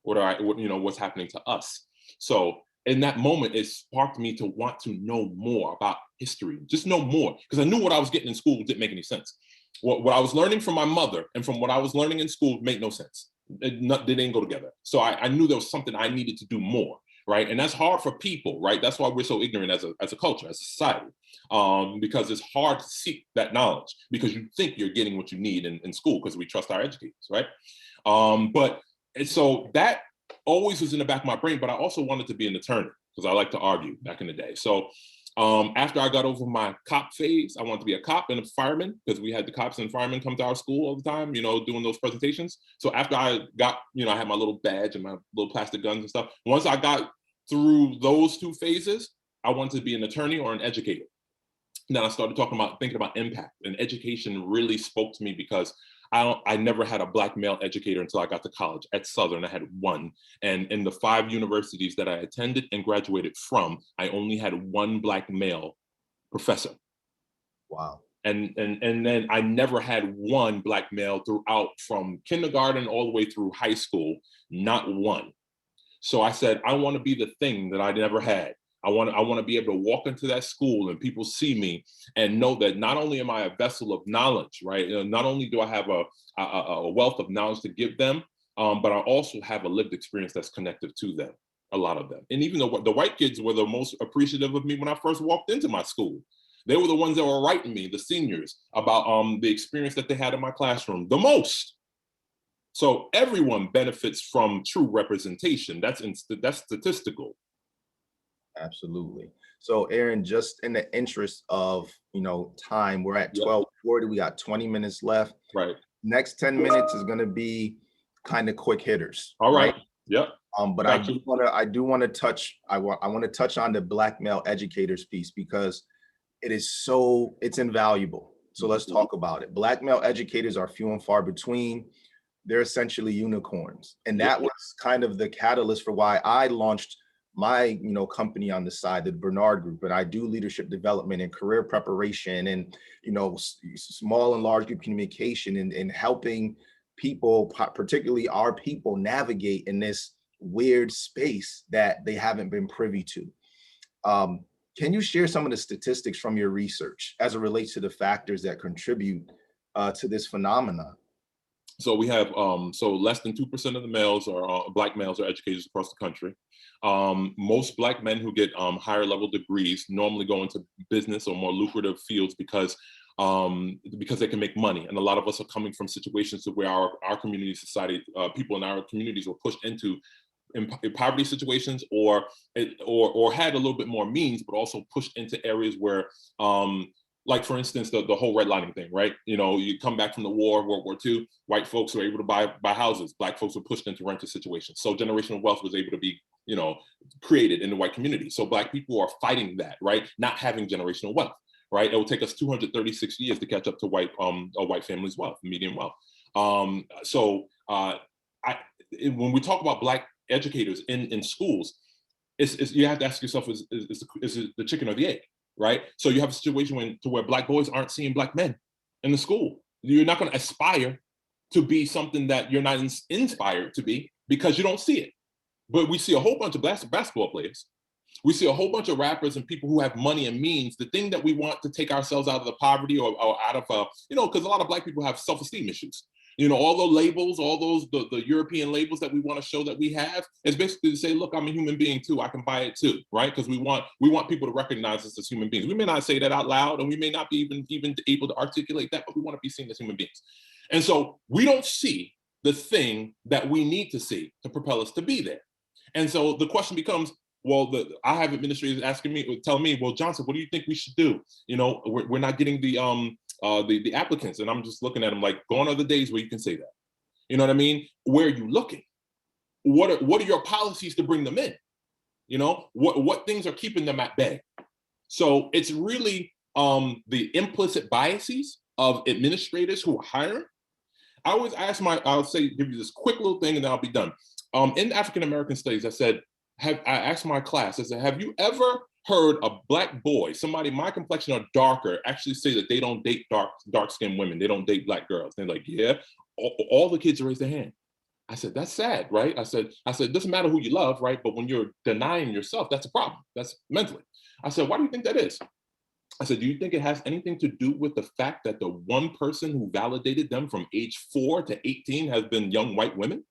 what's happening to us. So in that moment, it sparked me to want to know more about history, just know more, because I knew what I was getting in school didn't make any sense. What I was learning from my mother and from what I was learning in school made no sense. They didn't go together. So I knew there was something I needed to do more, right? And that's hard for people, right? That's why we're so ignorant as a culture, as a society, because it's hard to seek that knowledge because you think you're getting what you need in school because we trust our educators, right? So that always was in the back of my brain, but I also wanted to be an attorney because I like to argue back in the day. So after I got over my cop phase, I wanted to be a cop and a fireman because we had the cops and firemen come to our school all the time, doing those presentations. So after I got, I had my little badge and my little plastic guns and stuff. Once I got through those 2 phases, I wanted to be an attorney or an educator. Then I started thinking about impact, and education really spoke to me because I never had a Black male educator until I got to college. At Southern, I had one. And in the 5 universities that I attended and graduated from, I only had one Black male professor. Wow. And then I never had one Black male throughout from kindergarten all the way through high school, not one. So I said, I want to be the thing that I never had. I want to be able to walk into that school and people see me and know that not only am I a vessel of knowledge, right? Not only do I have a wealth of knowledge to give them, but I also have a lived experience that's connected to them, a lot of them. And even though the white kids were the most appreciative of me when I first walked into my school. They were the ones that were writing me, the seniors, about the experience that they had in my classroom the most. So everyone benefits from true representation. That's statistical. Absolutely. So Aaron, just in the interest of, time, we're at Yep. 12:40. We got 20 minutes left. Right. Next 10 minutes is going to be kind of quick hitters, All right? right. Yep. But Got you. I do want to touch, I want to touch on the black male educators piece because it's invaluable. So let's talk about it. Black male educators are few and far between. They're essentially unicorns. And Yep. that was kind of the catalyst for why I launched my, company on the side, the Bernard Group. And I do leadership development and career preparation and, small and large group communication and helping people, particularly our people, navigate in this weird space that they haven't been privy to. Can you share some of the statistics from your research as it relates to the factors that contribute to this phenomenon? So we have so less than 2% of the males are black males are educators across the country. Most black men who get higher level degrees normally go into business or more lucrative fields because they can make money. And a lot of us are coming from situations where our community, society, people in our communities were pushed into in poverty situations or had a little bit more means, but also pushed into areas where like for instance, the whole redlining thing, right? You come back from the war, World War II, white folks were able to buy houses. Black folks were pushed into rented situations. So generational wealth was able to be, created in the white community. So black people are fighting that, right? Not having generational wealth, right? It will take us 236 years to catch up to white families' wealth, median wealth. When we talk about black educators in schools, it's you have to ask yourself, is it the chicken or the egg? Right? So you have a situation where black boys aren't seeing black men in the school. You're not going to aspire to be something that you're not inspired to be because you don't see it. But we see a whole bunch of basketball players. We see a whole bunch of rappers and people who have money and means. The thing that we want to take ourselves out of the poverty or out of, because a lot of black people have self-esteem issues. All the labels, all those the European labels that we want to show that we have, is basically to say, look, I'm a human being too. I can buy it too, right? Because we want people to recognize us as human beings. We may not say that out loud, and we may not be even able to articulate that, but we want to be seen as human beings. And so we don't see the thing that we need to see to propel us to be there. And so the question becomes, well, I have administrators asking me, telling me, well, Johnson, what do you think we should do? We're not getting the applicants, and I'm just looking at them like, gone are the days where you can say that. You know what I mean? Where are you looking? What are your policies to bring them in? What things are keeping them at bay? So it's really the implicit biases of administrators who are hiring. I always ask I'll say, give you this quick little thing and then I'll be done. In African American studies, I asked my class, I said, have you ever heard a black boy, somebody my complexion or darker, actually say that they don't date dark-skinned women, they don't date black girls? They're like, yeah. All the kids raised their hand. I said, that's sad, right? I said, it doesn't matter who you love, right? But when you're denying yourself, that's a problem. That's mentally. I said, why do you think that is? I said, do you think it has anything to do with the fact that the one person who validated them from age 4 to 18 has been young white women?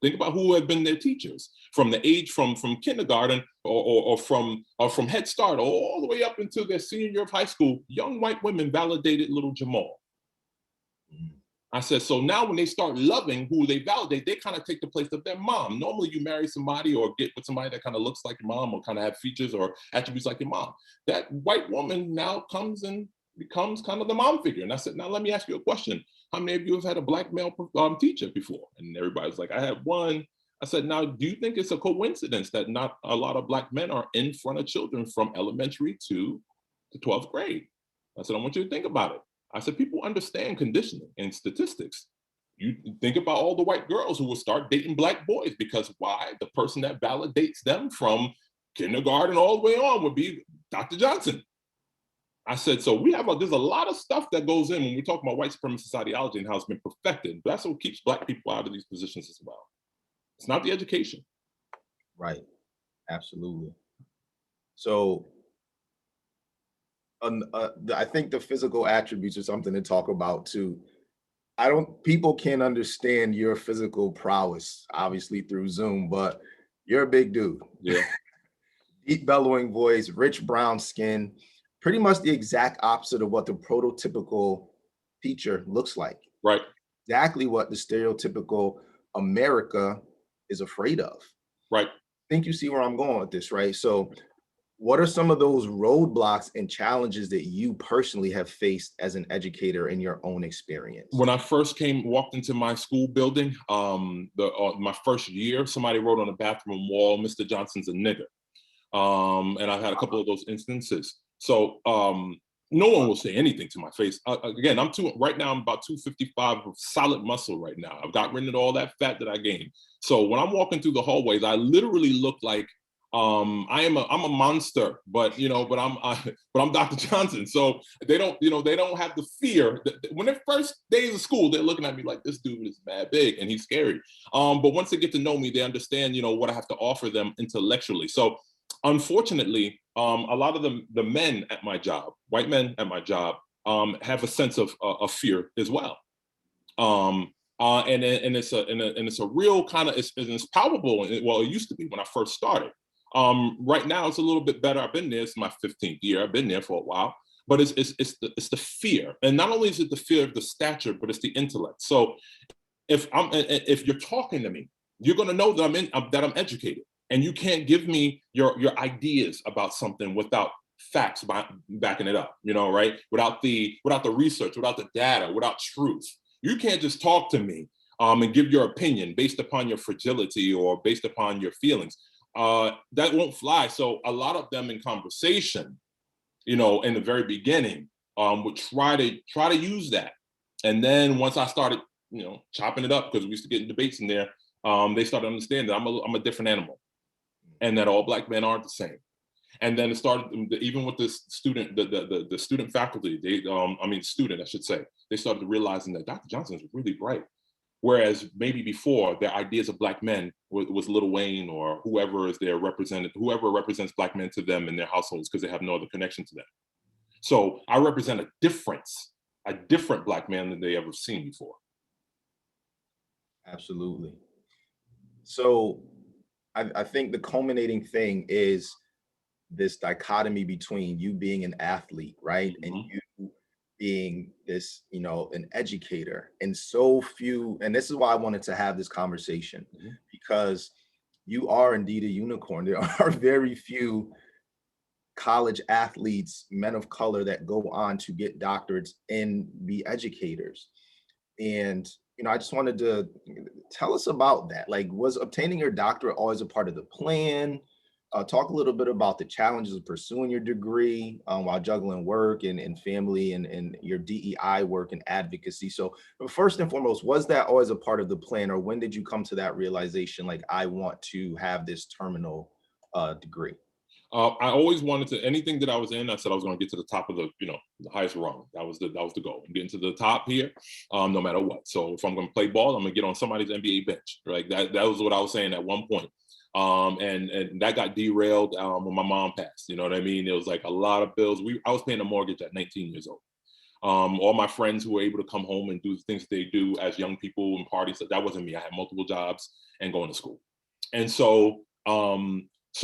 Think about who have been their teachers from the age from kindergarten or from Head Start all the way up into their senior year of high school. Young white women validated little Jamal. I said, so now when they start loving who they validate, they kind of take the place of their mom. Normally you marry somebody or get with somebody that kind of looks like your mom or kind of have features or attributes like your mom. That white woman now comes and becomes kind of the mom figure. And I said, now let me ask you a question. How many of you have had a black male teacher before? And everybody's like, I had one. I said, now, do you think it's a coincidence that not a lot of black men are in front of children from elementary to the 12th grade? I said, I want you to think about it. I said, people understand conditioning and statistics. You think about all the white girls who will start dating black boys because why? The person that validates them from kindergarten all the way on would be Dr. Johnson. I said, so there's a lot of stuff that goes in when we talk about white supremacist ideology and how it's been perfected. But that's what keeps black people out of these positions as well. It's not the education. Right. Absolutely. So I think the physical attributes are something to talk about too. People can't understand your physical prowess, obviously through Zoom, but you're a big dude. Yeah. Deep bellowing voice, rich brown skin, pretty much the exact opposite of what the prototypical teacher looks like. Right. Exactly what the stereotypical America is afraid of. Right. think you see where I'm going with this, right? So what are some of those roadblocks and challenges that you personally have faced as an educator in your own experience? When I first walked into my school building, my first year, somebody wrote on the bathroom wall, "Mr. Johnson's a nigger." And I've had a couple of those instances. So no one will say anything to my face. Again, right now, I'm about 255 of solid muscle right now. I've got rid of all that fat that I gained. So when I'm walking through the hallways, I literally look like I'm a monster, but I'm Dr. Johnson. So they don't have the fear that when their first days of school, they're looking at me like, this dude is mad big and he's scary. But once they get to know me, they understand, what I have to offer them intellectually. So unfortunately, a lot of the men at my job, white men at my job, have a sense of fear as well. And it's a real kind of it's palpable. Well, it used to be when I first started. Right now, it's a little bit better. I've been there. It's my 15th year. I've been there for a while. But it's the fear, and not only is it the fear of the stature, but it's the intellect. So if you're talking to me, you're going to know that I'm educated, and you can't give me your ideas about something without facts backing it up. Right? Without the research, without the data, without truth, you can't just talk to me and give your opinion based upon your fragility or based upon your feelings. That won't fly. So a lot of them in conversation, in the very beginning, would try to use that. And then once I started, chopping it up, because we used to get in debates in there, they started understanding that I'm a different animal, and that all Black men aren't the same. And then it started, even with the student, the student faculty, student, I should say, they started realizing that Dr. Johnson is really bright. Whereas maybe before, their ideas of Black men was Lil Wayne or whoever represents Black men to them in their households, because they have no other connection to them. So I represent a different Black man than they ever seen before. Absolutely. So I think the culminating thing is this dichotomy between you being an athlete, right? Mm-hmm. And you being this, an educator. And so few, and this is why I wanted to have this conversation, Mm-hmm. because you are indeed a unicorn. There are very few college athletes, men of color, that go on to get doctorates and be educators. And I just wanted to tell us about that. Like, was obtaining your doctorate always a part of the plan? Talk a little bit about the challenges of pursuing your degree while juggling work and family and your DEI work and advocacy. So first and foremost, was that always a part of the plan, or when did you come to that realization, like, I want to have this terminal degree? I always wanted to, anything that I was in, I said I was going to get to the top of the highest rung. That was the goal. I'm getting to the top here, no matter what. So if I'm going to play ball, I'm going to get on somebody's NBA bench. Right? That was what I was saying at one point. And that got derailed when my mom passed. You know what I mean? It was like a lot of bills. I was paying a mortgage at 19 years old. All my friends who were able to come home and do the things they do as young people and parties, that wasn't me. I had multiple jobs and going to school. And so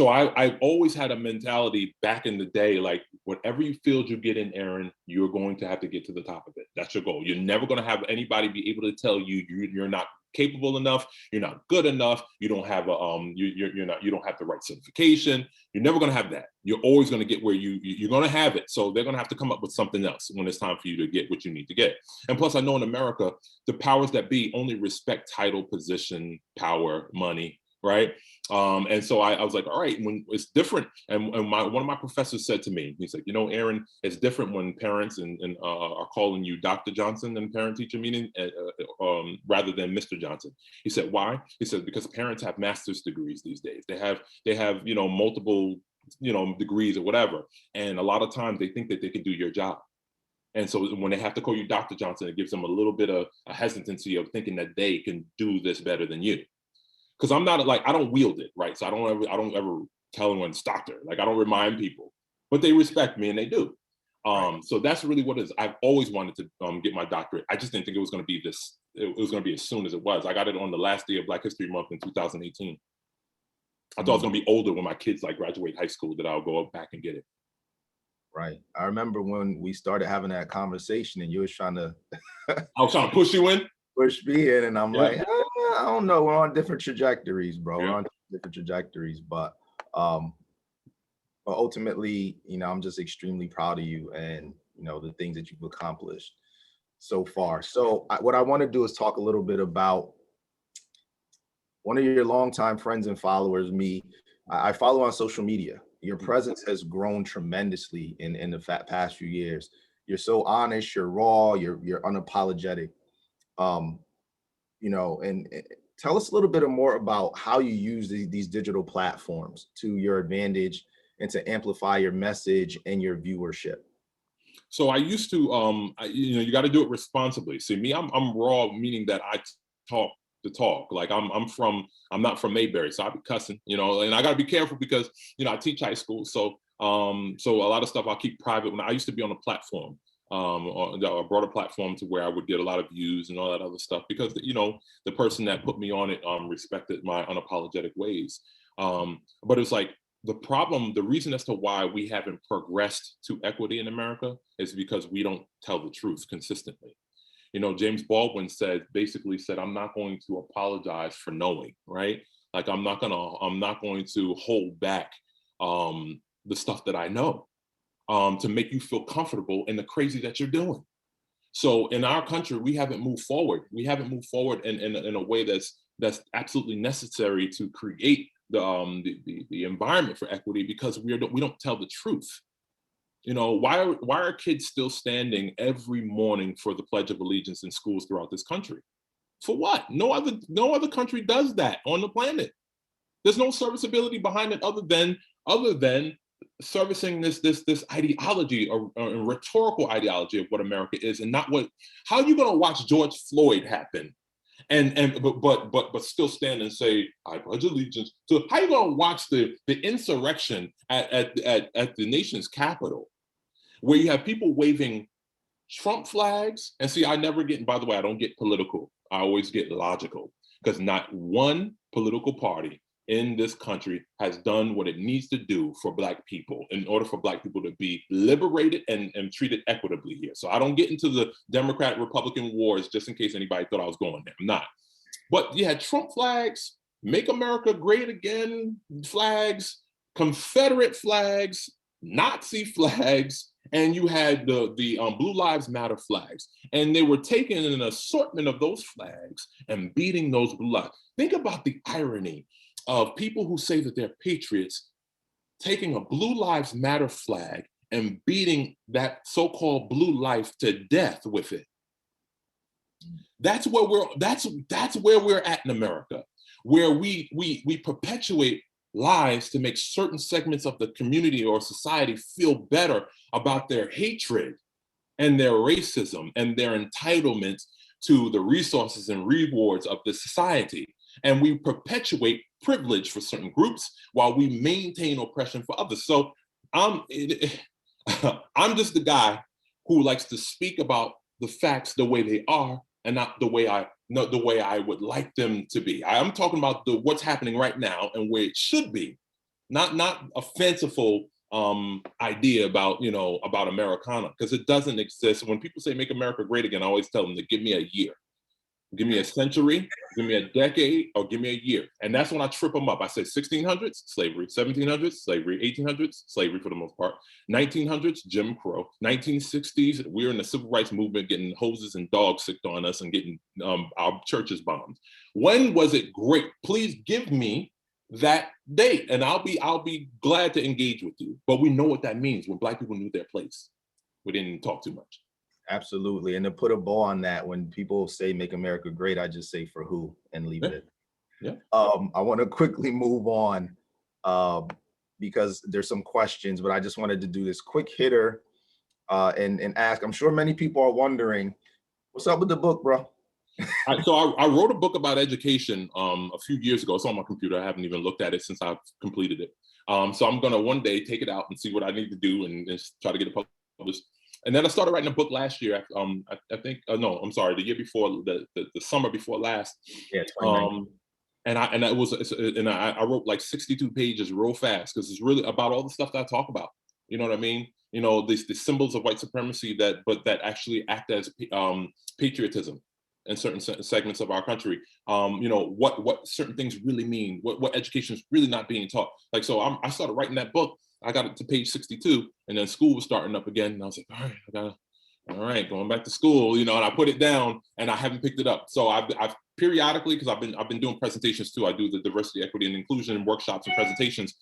I always had a mentality back in the day, like, whatever field you get in, Aaron, you're going to have to get to the top of it. That's your goal. You're never going to have anybody be able to tell you you're not capable enough, you're not good enough, you don't have you don't have the right certification. You're never going to have that. You're always going to get where you're going to have it. So they're going to have to come up with something else when it's time for you to get what you need to get. And plus, I know in America, the powers that be only respect title, position, power, money. Right. And so I was like, all right, when it's different. And one of my professors said to me, he's like, Aaron, it's different when parents are calling you Dr. Johnson in parent-teacher meeting rather than Mr. Johnson. He said, why? He said, because parents have master's degrees these days. They have multiple, degrees or whatever. And a lot of times they think that they can do your job. And so when they have to call you Dr. Johnson, it gives them a little bit of a hesitancy of thinking that they can do this better than you. Because I'm not I don't wield it, right? So I don't ever tell anyone it's doctor. Like, I don't remind people, but they respect me and they do. Right. So that's really what it is. I've always wanted to get my doctorate. I just didn't think it was going to be this. It was going to be as soon as it was. I got it on the last day of Black History Month in 2018. I thought I was going to be older when my kids graduate high school, that I'll go back and get it. Right. I remember when we started having that conversation and you was trying to. I was trying to push you in. Push me in, and I'm like, I don't know. We're on different trajectories, bro. Yeah. We're on different trajectories, um, but ultimately, I'm just extremely proud of you and the things that you've accomplished so far. So what I want to do is talk a little bit about one of your longtime friends and followers, me. I follow on social media. Your presence has grown tremendously in the past few years. You're so honest, you're raw, you're unapologetic. Um, and tell us a little bit more about how you use these digital platforms to your advantage and to amplify your message and your viewership. So I used to, you got to do it responsibly. See, me, I'm raw, meaning that I talk the talk. Like I'm not from Mayberry, so I be cussing, and I got to be careful because I teach high school, so a lot of stuff I'll keep private. When I used to be on a platform, or a broader platform to where I would get a lot of views and all that other stuff because the person that put me on it respected my unapologetic ways. But it's like the reason as to why we haven't progressed to equity in America is because we don't tell the truth consistently. James Baldwin basically said, I'm not going to apologize for knowing, right? Like I'm not going to hold back the stuff that I know to make you feel comfortable in the crazy that you're doing. So in our country, we haven't moved forward. We haven't moved forward in a way that's absolutely necessary to create the environment for equity because we don't tell the truth. Why are kids still standing every morning for the Pledge of Allegiance in schools throughout this country? For what? No other country does that on the planet. There's no serviceability behind it other than servicing this ideology or rhetorical ideology of what America is and not what. How are you going to watch George Floyd happen but still stand and say I pledge allegiance? So how are you going to watch the insurrection at the nation's capital where you have people waving Trump flags? And see, I never get, and by the way, I don't get political. I always get logical because not one political party in this country has done what it needs to do for Black people in order for Black people to be liberated and treated equitably here. So I don't get into the Democrat Republican wars just in case anybody thought I was going there. I'm not. But you had Trump flags, Make America Great Again flags, Confederate flags, Nazi flags, and you had the Blue Lives Matter flags. And they were taking an assortment of those flags and beating those blue lives. Think about the irony of people who say that they're patriots taking a Blue Lives Matter flag and beating that so-called blue life to death with it. That's where we're at in America, where we perpetuate lies to make certain segments of the community or society feel better about their hatred and their racism and their entitlement to the resources and rewards of the society. And we perpetuate privilege for certain groups while we maintain oppression for others. So I'm just the guy who likes to speak about the facts the way they are and not the way I would like them to be. I'm talking about what's happening right now and where it should be, not a fanciful idea about Americana, because it doesn't exist. When people say make America great again, I always tell them to give me a year. Give me a century, give me a decade, or give me a year. And that's when I trip them up. I say 1600s, slavery, 1700s, slavery, 1800s, slavery for the most part, 1900s, Jim Crow, 1960s, we're in the civil rights movement getting hoses and dogs sicked on us and getting our churches bombed. When was it great? Please give me that date and I'll be glad to engage with you. But we know what that means when Black people knew their place. We didn't talk too much. Absolutely. And to put a bow on that, when people say make America great, I just say for who and leave it. Yeah. I want to quickly move on because there's some questions, but I just wanted to do this quick hitter and ask. I'm sure many people are wondering, what's up with the book, bro? So I wrote a book about education a few years ago. It's on my computer. I haven't even looked at it since I've completed it. So I'm going to one day take it out and see what I need to do and try to get it published. And then I started writing a book last year. I think no, I'm sorry, the year before, the summer before last. Yeah, 2019. And I wrote like 62 pages real fast because it's really about all the stuff that I talk about. You know what I mean? The symbols of white supremacy that actually act as patriotism. in certain segments of our country. You know, what certain things really mean, what education is really not being taught. Like, so I started writing that book. I got it to page 62, and then school was starting up again, and I was like, all right, I gotta, all right, going back to school, you know, and I put it down, and I haven't picked it up. So I've periodically, because I've been doing presentations too. I do the diversity, equity, and inclusion workshops and presentations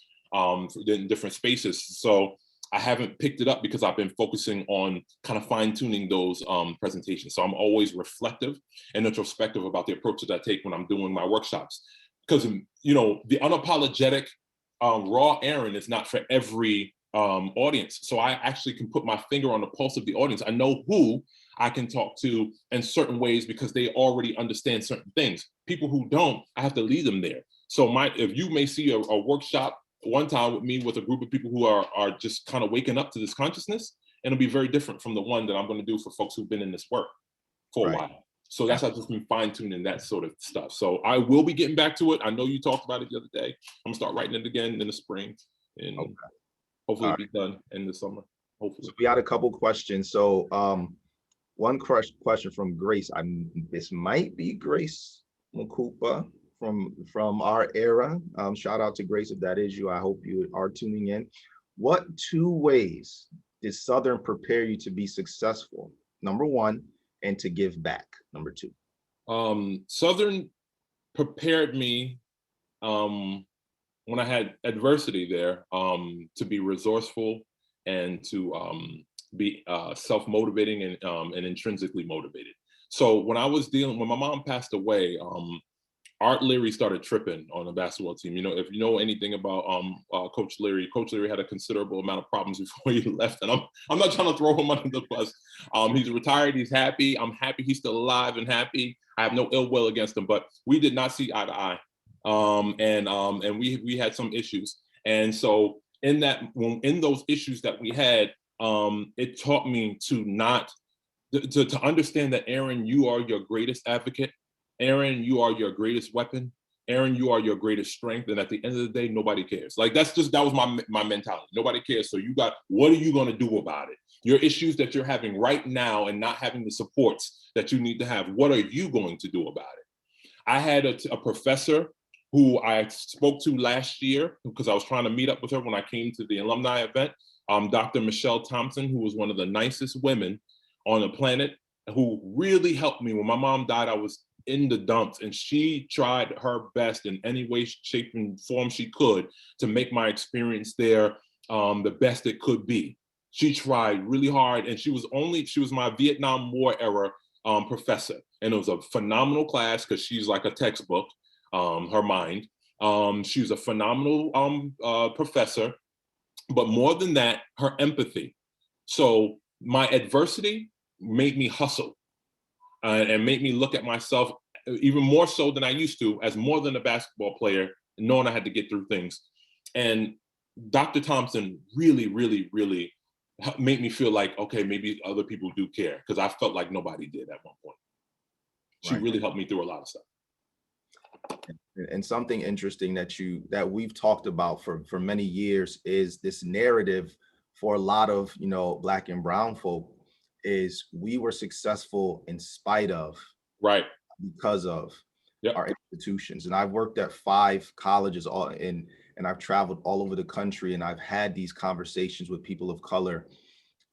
in different spaces. So I haven't picked it up because I've been focusing on kind of fine tuning those presentations. So I'm always reflective and introspective about the approach that I take when I'm doing my workshops. Because, you know, the unapologetic raw Aaron is not for every audience. So I actually can put my finger on the pulse of the audience. I know who I can talk to in certain ways because they already understand certain things. People who don't, I have to lead them there. So if you may see a workshop one time with me with a group of people who are just kind of waking up to this consciousness, and it'll be very different from the one that I'm going to do for folks who've been in this work for a while. So that's how I've just been fine tuning that sort of stuff. So I will be getting back to it. I know you talked about it the other day. I'm gonna start writing it again in the spring, and hopefully be done in the summer. Hopefully. So we had a couple questions. So one question from Grace. This might be Grace Makupa from our era. Shout out to Grace if that is you. I hope you are tuning in. What 2 ways did Southern prepare you to be successful? Number 1, and to give back. Number 2. Southern prepared me when I had adversity there to be resourceful and to be self-motivating and intrinsically motivated. So when my mom passed away, Art Leary started tripping on the basketball team. You know, if you know anything about Coach Leary had a considerable amount of problems before he left, and I'm not trying to throw him under the bus. He's retired. He's happy. I'm happy he's still alive and happy. I have no ill will against him, but we did not see eye to eye, and we had some issues. And so in those issues that we had, it taught me to understand that, Aaron, you are your greatest advocate. Aaron, you are your greatest weapon. Aaron, you are your greatest strength. And at the end of the day, nobody cares. Like, that was my mentality. Nobody cares. So what are you going to do about it? Your issues that you're having right now and not having the supports that you need to have, what are you going to do about it? I had a professor who I spoke to last year because I was trying to meet up with her when I came to the alumni event, Dr. Michelle Thompson, who was one of the nicest women on the planet, who really helped me. When my mom died, I was in the dumps, and she tried her best in any way, shape, and form she could to make my experience there the best it could be. She tried really hard, and she was my Vietnam War era professor, and it was a phenomenal class because she's like a textbook, her mind. She was a phenomenal professor, but more than that, her empathy. So my adversity made me hustle. And made me look at myself even more so than I used to, as more than a basketball player, knowing I had to get through things. And Dr. Thompson really, really, really made me feel like, okay, maybe other people do care, because I felt like nobody did at one point. She really helped me through a lot of stuff. And something interesting that we've talked about for many years is this narrative for a lot of, Black and brown folk, is we were successful in spite of, because of our institutions. And I've worked at 5 colleges and I've traveled all over the country, and I've had these conversations with people of color.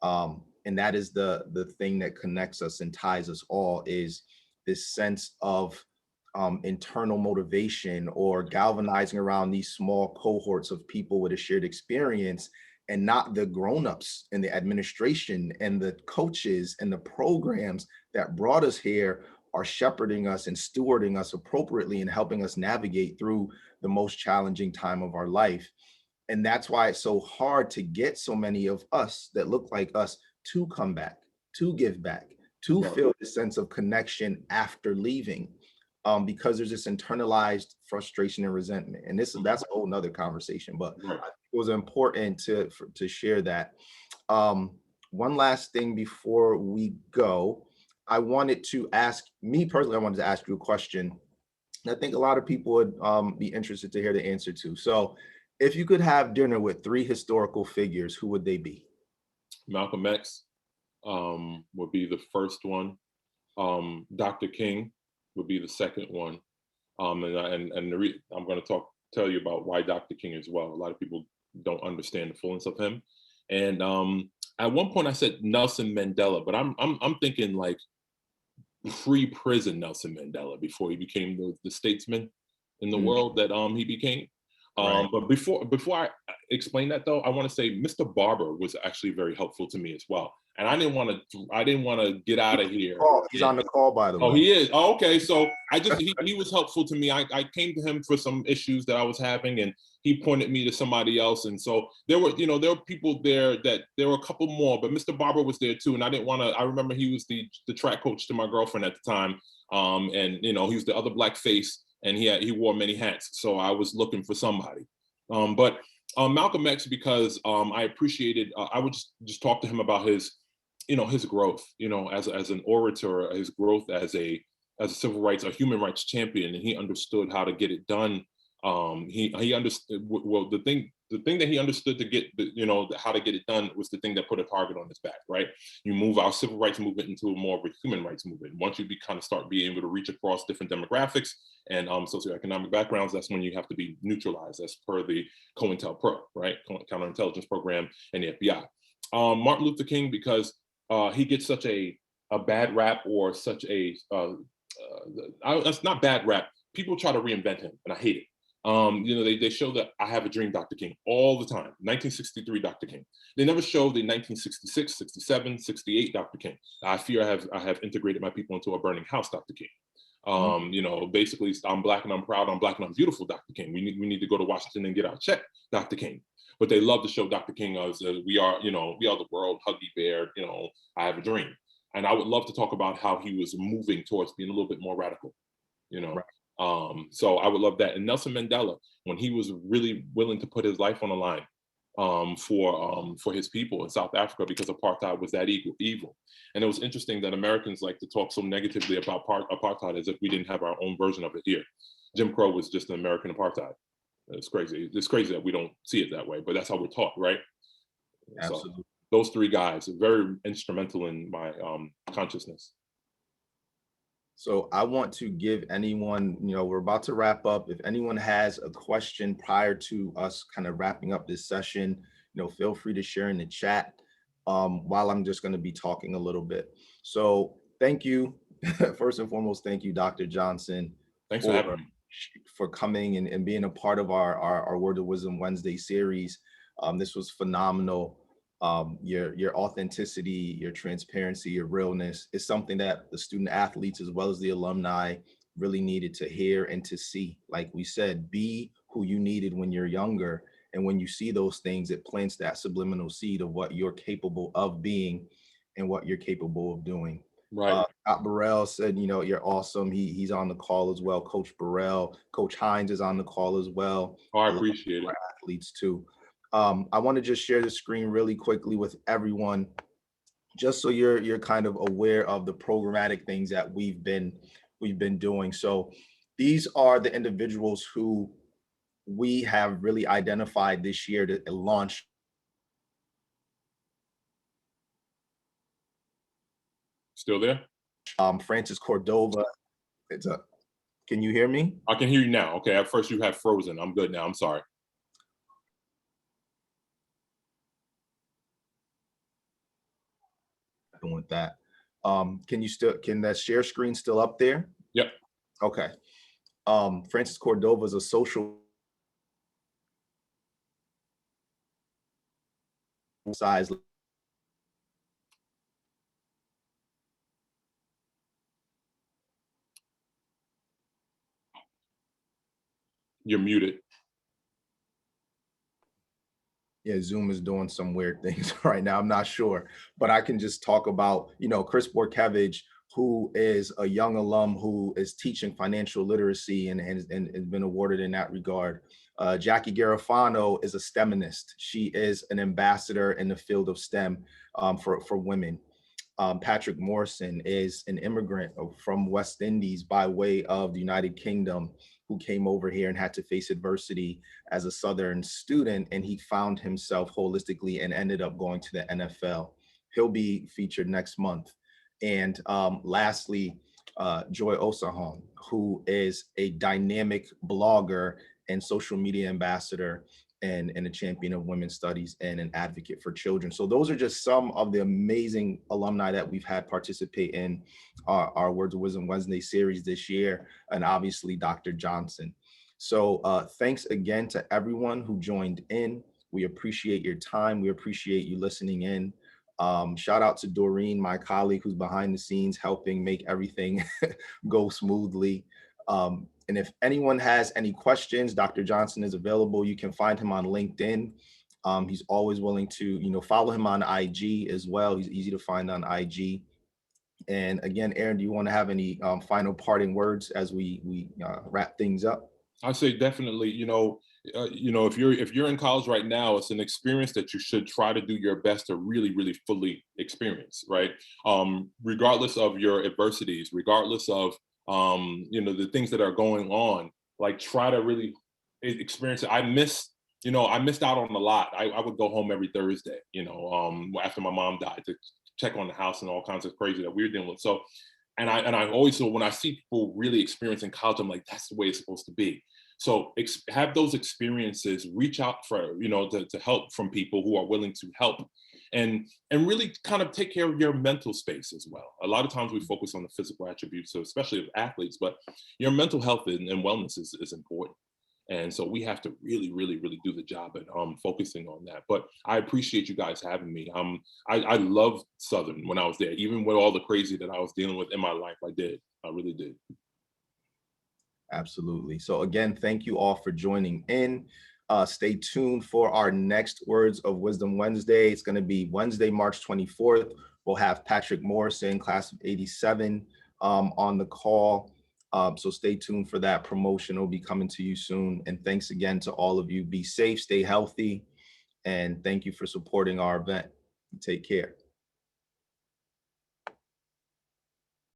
And that is the thing that connects us and ties us all, is this sense of internal motivation, or galvanizing around these small cohorts of people with a shared experience, and not the grown-ups and the administration and the coaches and the programs that brought us here are shepherding us and stewarding us appropriately and helping us navigate through the most challenging time of our life. And that's why it's so hard to get so many of us that look like us to come back, to give back, to feel the sense of connection after leaving, because there's this internalized frustration and resentment. And that's a whole nother conversation, but I think it was important to share that. One last thing before we go, I wanted to ask you a question that I think a lot of people would be interested to hear the answer to. So if you could have dinner with 3 historical figures, who would they be? Malcolm X would be the first one. Dr. King would be the second one. I'm going to tell you about why Dr. King as well. A lot of people don't understand the fullness of him. And at one point I said Nelson Mandela, but I'm thinking like pre-prison Nelson Mandela before he became the statesman in the world that he became. Right. But before I explain that though, I want to say Mr. Barber was actually very helpful to me as well. And I didn't want to get out of here. He's on the call, by the way. Oh, he is. Oh, okay. So he was helpful to me. I came to him for some issues that I was having, and he pointed me to somebody else. And so there were people there there were a couple more, but Mr. Barber was there too. And I didn't want to, I remember he was the track coach to my girlfriend at the time. And he was the other black face, and he wore many hats. So I was looking for somebody. But Malcolm X, because I appreciated, I would just talk to him about his growth, as an orator, his growth as a civil rights, a human rights champion, and he understood how to get it done. He understood, well, the thing that he understood to get, how to get it done was the thing that put a target on his back, right? You move our civil rights movement into a more of a human rights movement. Once you start being able to reach across different demographics and socioeconomic backgrounds, that's when you have to be neutralized, as per the COINTELPRO, right? Counterintelligence Program and the FBI. Martin Luther King, because he gets such a bad rap, or such a that's not bad rap. People try to reinvent him, and I hate it. They show that I Have a Dream Dr. King all the time. 1963 Dr. King. They never show the 1966, 67, 68 Dr. King. I fear I have integrated my people into a burning house Dr. King. Basically, I'm black and I'm proud, I'm black and I'm beautiful Dr. King. We need to go to Washington and get our check Dr. King. But they love to show Dr. King as we are the world, Huggy Bear, I have a dream. And I would love to talk about how he was moving towards being a little bit more radical, Right. So I would love that. And Nelson Mandela, when he was really willing to put his life on the line for his people in South Africa, because apartheid was that evil. And it was interesting that Americans like to talk so negatively about apartheid as if we didn't have our own version of it here. Jim Crow was just an American apartheid. It's crazy. It's crazy that we don't see it that way, but that's how we're taught, right? Absolutely. So those three guys are very instrumental in my consciousness. So I want to give anyone, we're about to wrap up. If anyone has a question prior to us kind of wrapping up this session, feel free to share in the chat while I'm just going to be talking a little bit. So thank you. First and foremost, thank you, Dr. Johnson. Thanks for having me. For coming and being a part of our Word of Wisdom Wednesday series. This was phenomenal. Your authenticity, your transparency, your realness is something that the student athletes as well as the alumni really needed to hear and to see. Like we said, be who you needed when you're younger. And when you see those things, it plants that subliminal seed of what you're capable of being and what you're capable of doing. Right. Scott Burrell said, you're awesome. He's on the call as well. Coach Burrell, Coach Hines is on the call as well. Oh, I appreciate it. Athletes too. I want to just share the screen really quickly with everyone, just so you're kind of aware of the programmatic things that we've been doing. So these are the individuals who we have really identified this year to launch. Still there? Francis Cordova. Can you hear me? I can hear you now. Okay, at first you had frozen. I'm good now. I'm sorry. With that, can that share screen still up there? Yep. Okay. Francis Cordova is a social size. You're muted. Yeah, Zoom is doing some weird things right now. I'm not sure, but I can just talk about, Chris Borkevich, who is a young alum who is teaching financial literacy and has been awarded in that regard. Jackie Garofano is a STEMinist. She is an ambassador in the field of STEM for women. Patrick Morrison is an immigrant from West Indies by way of the United Kingdom, who came over here and had to face adversity as a Southern student, and he found himself holistically and ended up going to the NFL. He'll be featured next month. And lastly, Joy Osahon, who is a dynamic blogger and social media ambassador and a champion of women's studies and an advocate for children. So those are just some of the amazing alumni that we've had participate in our Words of Wisdom Wednesday series this year, and obviously Dr. Johnson. So thanks again to everyone who joined in. We appreciate your time. We appreciate you listening in. Shout out to Doreen, my colleague, who's behind the scenes helping make everything go smoothly. And if anyone has any questions, Dr. Johnson is available. You can find him on LinkedIn. He's always willing to, follow him on IG as well. He's easy to find on IG. And again, Aaron, do you want to have any final parting words as we wrap things up? I'd say definitely, if you're in college right now, it's an experience that you should try to do your best to really, really fully experience, right? Regardless of your adversities, regardless of the things that are going on, like try to really experience it. I missed out on a lot. I would go home every Thursday, after my mom died, to check on the house and all kinds of crazy that we're dealing with. So, and I always, so when I see people really experiencing college, I'm like, that's the way it's supposed to be. So have those experiences, reach out for, to help from people who are willing to help, and really kind of take care of your mental space as well. A lot of times we focus on the physical attributes, so especially of athletes, but your mental health and wellness is important. And so we have to really, really, really do the job at focusing on that. But I appreciate you guys having me. I loved Southern when I was there, even with all the crazy that I was dealing with in my life. I did. I really did. Absolutely. So again, thank you all for joining in. Stay tuned for our next Words of Wisdom Wednesday. It's going to be Wednesday, March 24th. We'll have Patrick Morrison, class of 87, on the call. So stay tuned for that. Promotion will be coming to you soon. And thanks again to all of you. Be safe, stay healthy, and thank you for supporting our event. Take care.